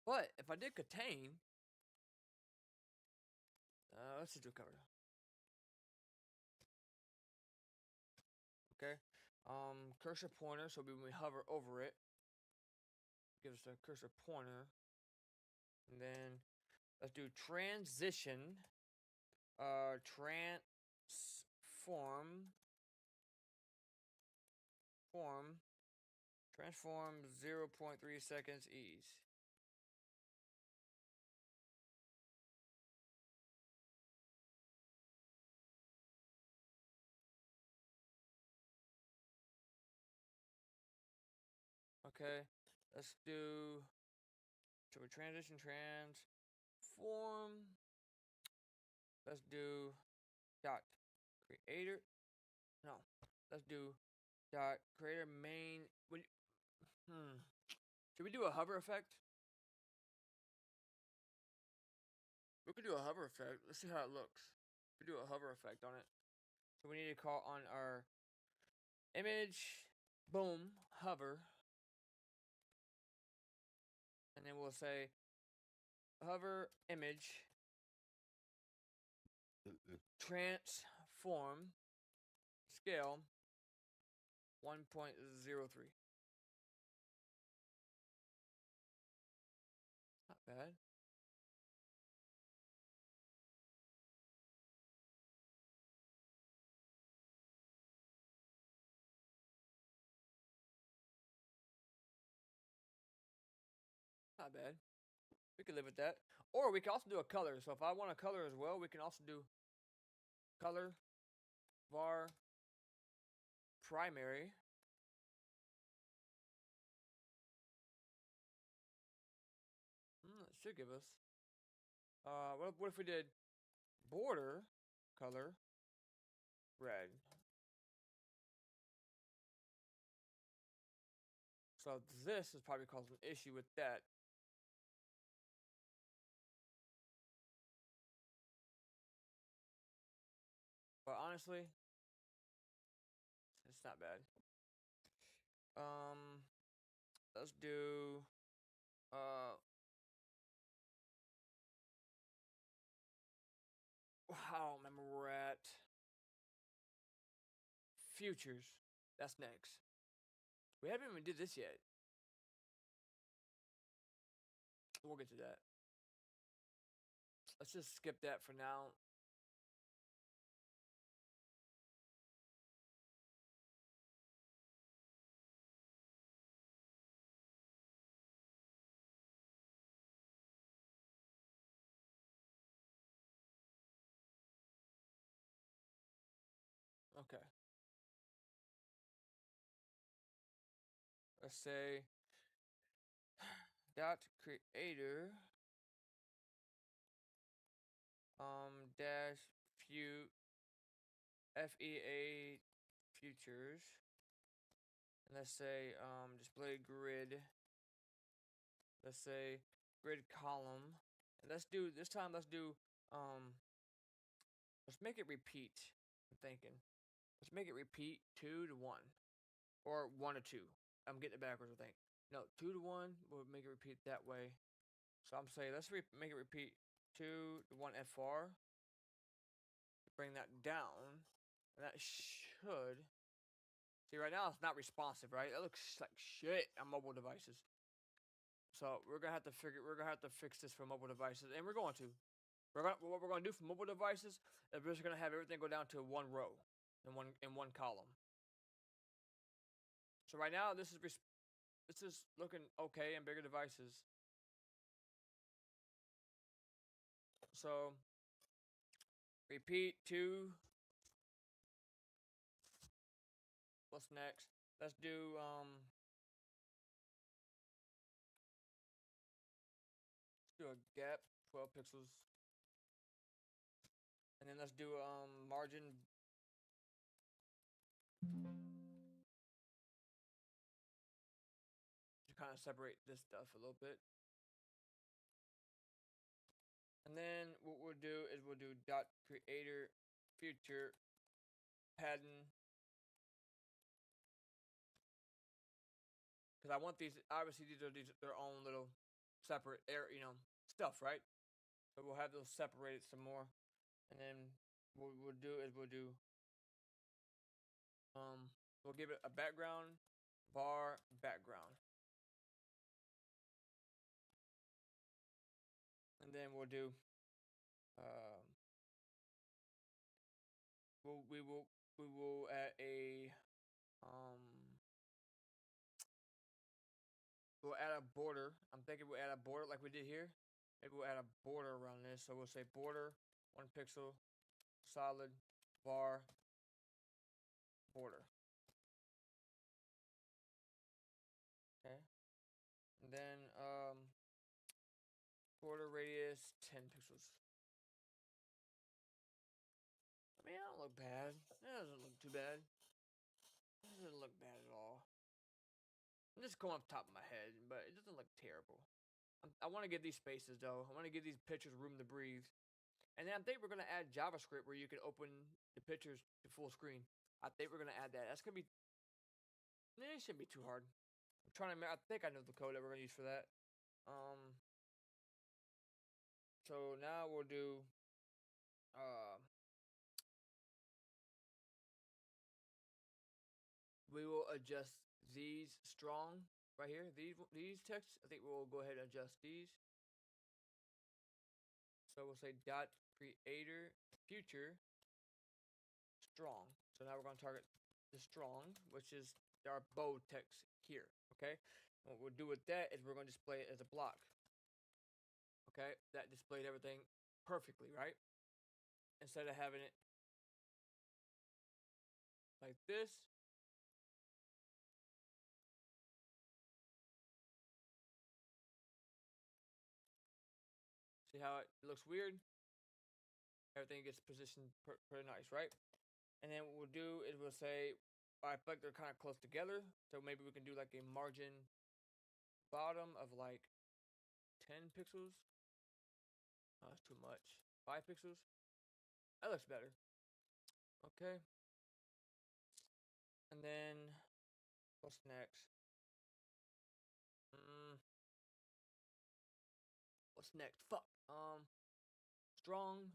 But if I did contain, let's just do cover. Okay. Cursor pointer. So when we hover over it, gives us a cursor pointer, and then let's do transition. Transform 0.3 seconds ease. Okay, let's do. So we transition transform. Let's do dot creator. No, let's do dot creator main. Should we do a hover effect? We could do a hover effect. Let's see how it looks. We do a hover effect on it. So we need to call on our image, boom, hover, and then we'll say hover image transform scale 1.03. Not bad. Not bad. We could live with that. Or we can also do a color. So if I want a color as well, we can also do color var primary. It should give us. What if we did border color red? So this is probably causing an issue with that. But honestly, it's not bad. Let's do I don't remember where we're at. futures. That's next. We haven't even did this yet. We'll get to that. Let's just skip that for now. Okay. Let's say dot creator dash FEA futures. And let's say display grid. Let's say grid column. And let's do this time let's make it repeat. I'm thinking. Let's make it repeat 2 to 1. Or 1 to 2. I'm getting it backwards, I think. No, 2 to 1. We'll make it repeat that way. So I'm saying let's make it repeat 2 to 1 FR. Bring that down. And that should. See, right now it's not responsive, right? It looks like shit on mobile devices. So we're gonna have to fix this for mobile devices, and what we're gonna do for mobile devices is we're just gonna have everything go down to one row, in one column. So right now this is looking okay in bigger devices. So repeat 2. What's next? Let's do a gap 12 pixels, and then let's do margin to kind of separate this stuff a little bit. And then what we'll do is we'll do dot creator future pattern, because I want these. Obviously, these are their own little separate stuff, right? So we'll have those separated some more, and then what we'll do is we'll give it a background bar background, and then we'll do we will add a we'll add a border. I'm thinking we'll add a border like we did here. Maybe we'll add a border around this. So we'll say border 1 pixel solid bar border. Okay. And then border radius 10 pixels. I mean, I don't look bad. It doesn't look too bad. It doesn't look bad at all. I'm just going off the top of my head, but it doesn't look terrible. I want to give these spaces, though. I want to give these pictures room to breathe. And then I think we're going to add JavaScript where you can open the pictures to full screen. I think we're going to add that. That's going to be... It shouldn't be too hard. I'm trying to... I think I know the code that we're going to use for that. So now we'll do... we will adjust these strong right here. These texts, I think we'll go ahead and adjust these. So we'll say dot creator future strong. So now we're going to target the strong, which is our bold text here. Okay. And what we'll do with that is we're going to display it as a block. Okay. That displayed everything perfectly, right? Instead of having it like this. See how it looks weird? Everything gets positioned pretty nice, right? And then what we'll do is we'll say, I feel like they're kind of close together, so maybe we can do like a margin bottom of like 10 pixels. Oh, that's too much. 5 pixels. That looks better. Okay. And then what's next? What's next? Fuck. Strong.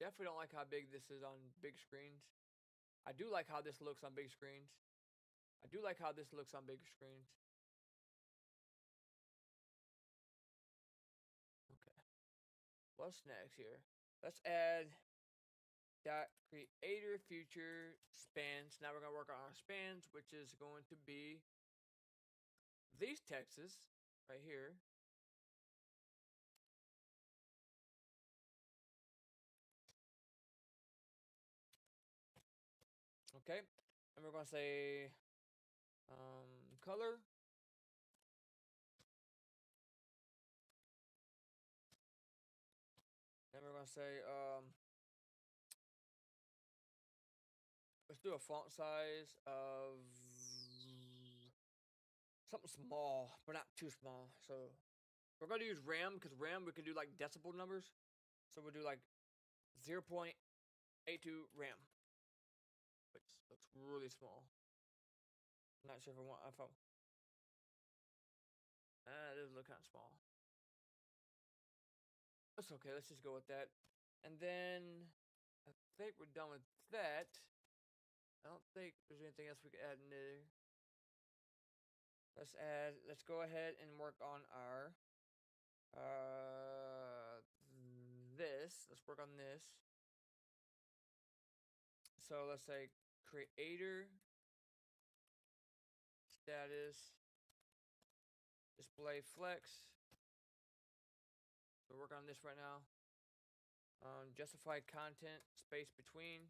definitely don't like how big this is on big screens. I do like how this looks on big screens. I do like how this looks on big screens. Okay. What's next here? Let's add dot creator future spans. Now we're gonna work on our spans, which is going to be these texts right here. Okay, and we're gonna say color. Then we're gonna say let's do a font size of something small, but not too small. So we're gonna use RAM because RAM we can do like decibel numbers. So we'll do like 0.82 RAM, which looks really small. I'm not sure if I want iPhone. It does look kind of small. That's okay. Let's just go with that. And then I think we're done with that. I don't think there's anything else we could add in there. Let's go ahead and work on our this. Let's work on this. So let's say creator status display flex. So we're working on this right now. Justified content space between.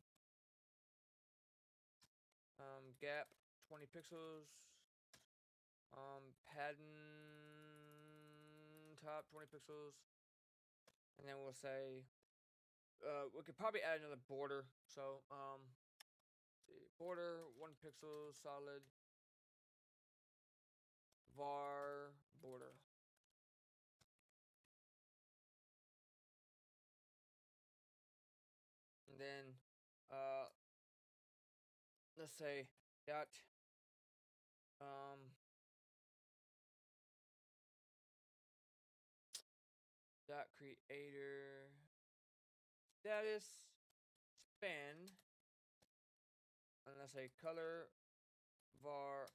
Gap 20 pixels. Padding top 20 pixels. And then we'll say we could probably add another border. So border 1 pixel solid var border. And then let's say dot dot creator status span, and let's say color var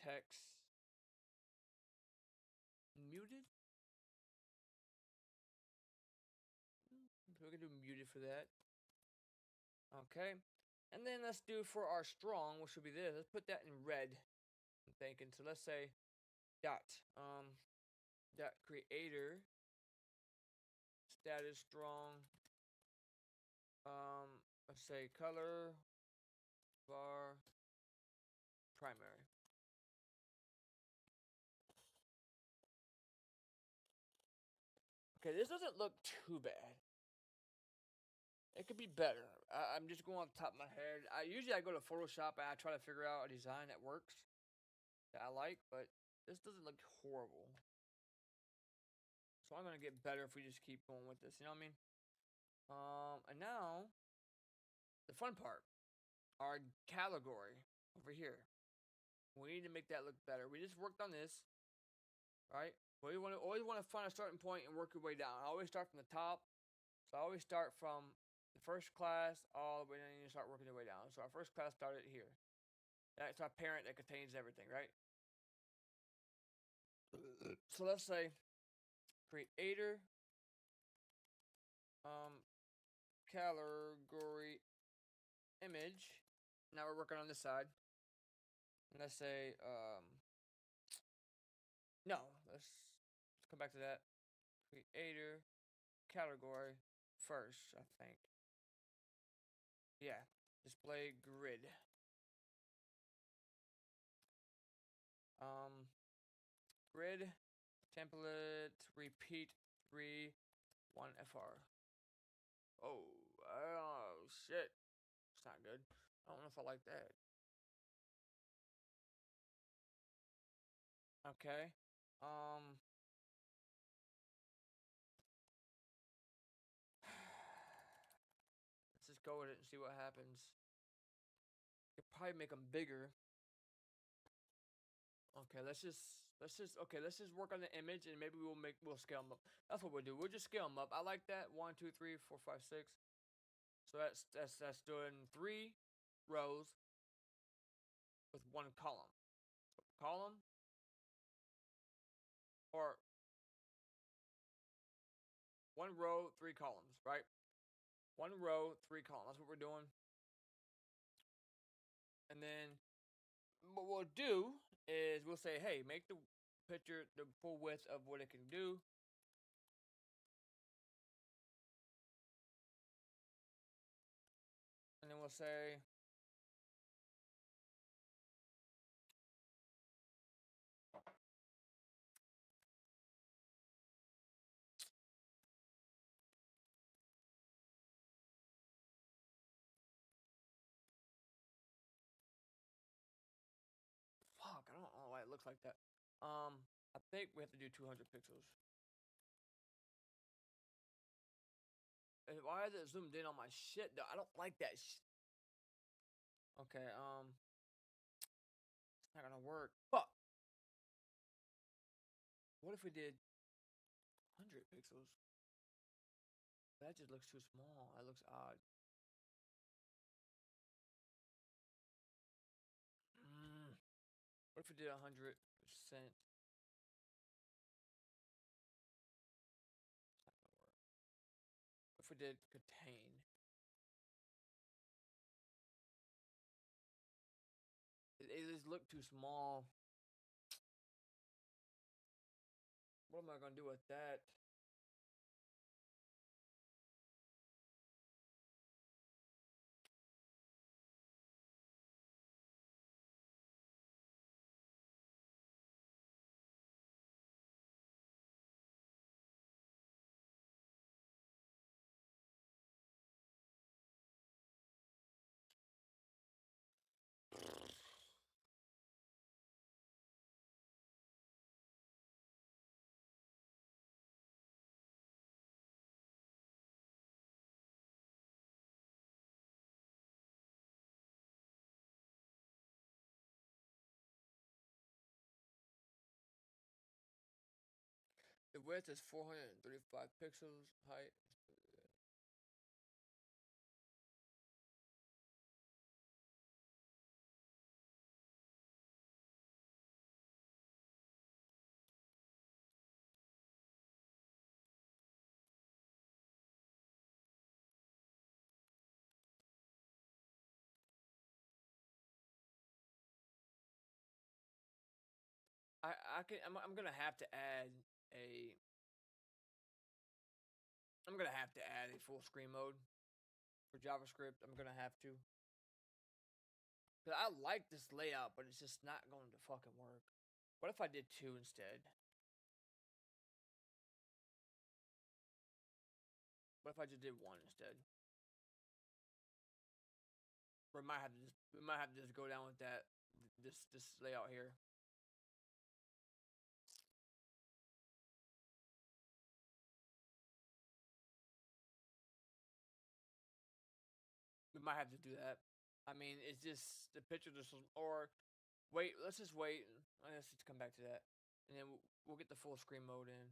text muted. So we can do muted for that. Okay, and then let's do for our strong, which should be this. Let's put that in red. I'm thinking. So let's say dot dot creator status strong. Let's say color var primary. Okay, this doesn't look too bad. It could be better. I'm just going off the top of my head. Usually I go to Photoshop and I try to figure out a design that works, that I like, but this doesn't look horrible. So I'm gonna get better if we just keep going with this. You know what I mean? And now the fun part, our category over here. We need to make that look better. We just worked on this, right? We always want to find a starting point and work your way down. I always start from the top. So I always start from the first class all the way down and you start working your way down. So our first class started here. That's our parent that contains everything, right? So let's say creator category image. Now we're working on this side. And let's say no, let's come back to that. Creator category first, I think. Yeah, display grid. Grid template repeat 3 1 FR. Oh shit. It's not good. I don't know if I like that. Okay. Let's just go with it and see what happens. Could probably make them bigger. Okay, let's just Let's just work on the image and maybe we'll scale them up. That's what we'll do. We'll just scale them up. I like that. 1, 2, 3, 4, 5, 6. So that's doing 3 rows with 1 column. So column or 1 row, 3 columns, right? 1 row, 3 columns. That's what we're doing. And then what we'll do is we'll say, hey, make the picture the full width of what it can do. And then we'll say fuck, I don't know why it looks like that. I think we have to do 200 pixels. And why is it zoomed in on my shit though? I don't like that shit. Okay, it's not gonna work. Fuck. What if we did 100 pixels? That just looks too small. That looks odd. What if we did 100%? What if we did contain? It just looked too small. What am I gonna do with that? The width is 435 pixels. Height. I'm gonna have to add a. I'm gonna have to add a full screen mode for JavaScript. I'm gonna have to. Cause I like this layout, but it's just not going to fucking work. What if I did 2 instead? What if I just did 1 instead? Or we might have to just go down with that this layout here. We might have to do that. I mean, it's just the picture just or wait. Let's just wait. Let's just come back to that, and then we'll get the full screen mode in.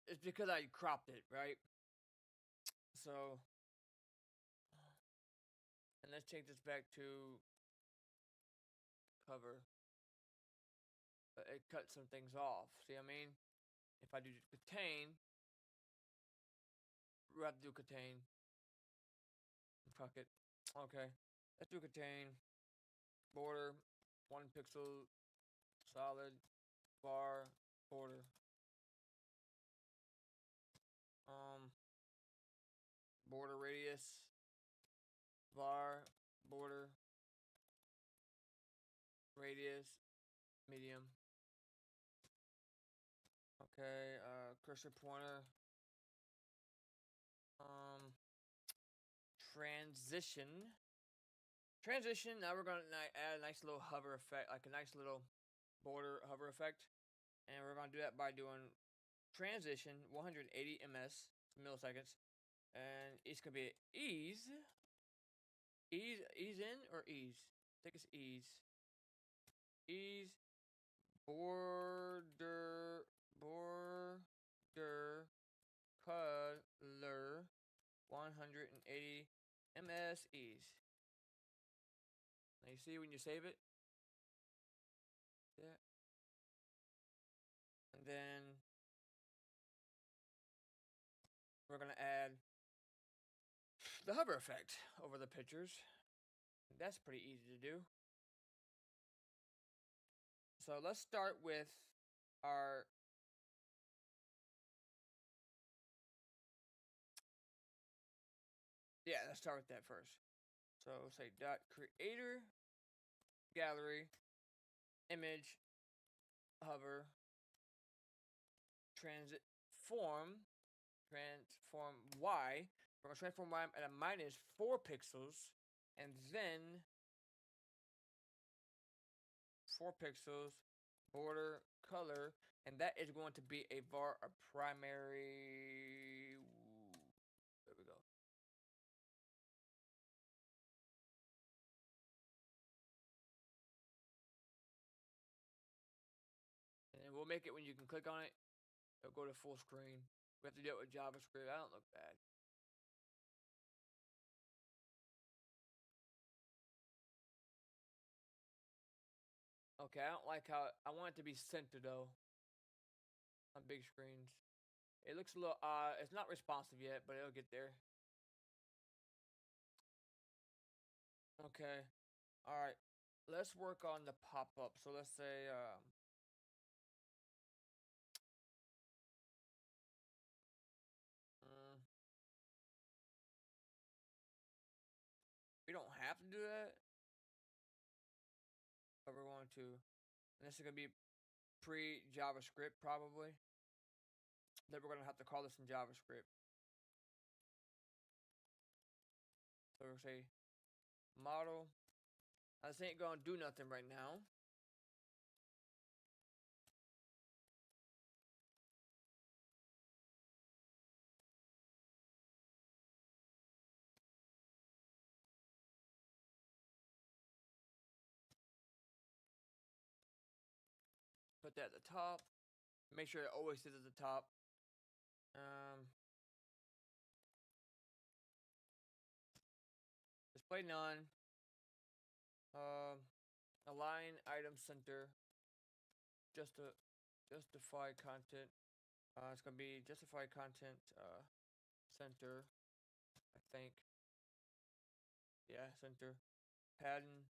It's because I cropped it, right? So, and let's take this back to cover. It cut some things off. See what I mean? If I do contain, we have to do contain. Fuck it. Okay. Let's do contain. Border. 1 pixel. Solid. Bar. Border. Border radius. Var. Border. Radius. Medium. Okay. Cursor pointer. Transition. Now we're gonna add a nice little hover effect, like a nice little border hover effect, and we're gonna do that by doing transition 180 milliseconds, and it's gonna be ease in or ease. I think it's ease. ease border color 180 ms ease. Now you see when you save it? Yeah. And then we're gonna add the hover effect over the pictures. That's pretty easy to do. So let's start with our let's start with that first. So say dot creator gallery image hover transform y. We're gonna transform y at a minus 4 pixels, and then 4 pixels border color, and that is going to be a primary. There we go. And we'll make it when you can click on it, it'll go to full screen. We have to do it with JavaScript. I don't look bad. Okay, I don't like how I want it to be centered though. On big screens. It looks a little it's not responsive yet, but it'll get there. Okay. Alright. Let's work on the pop-up. So let's say we don't have to do that. But we're going to. And this is gonna be pre-JavaScript probably. Then we're gonna have to call this in JavaScript. So we'll say model. This ain't gonna do nothing right now. Put that at the top. Make sure it always sits at the top. Display none. Align item center. Justify content. It's gonna be justify content center. I think. Yeah, center. Padding.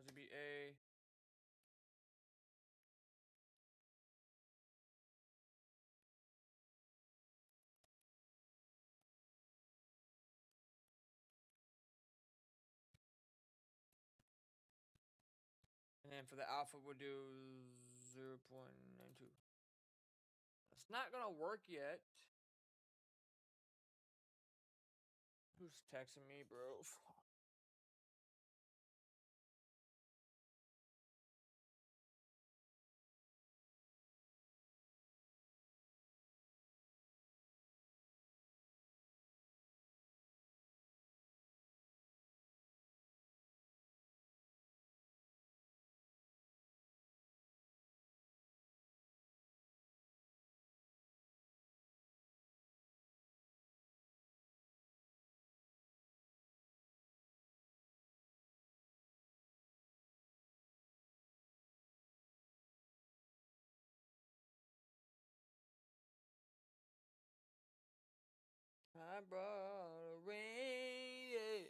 RGBA. And then for the alpha, we'll do 0.92. It's not gonna work yet. Who's texting me, bro? I brought a rain. Yeah.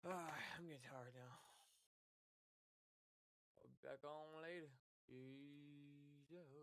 I'm getting tired now. I'll be back on later. Peace out.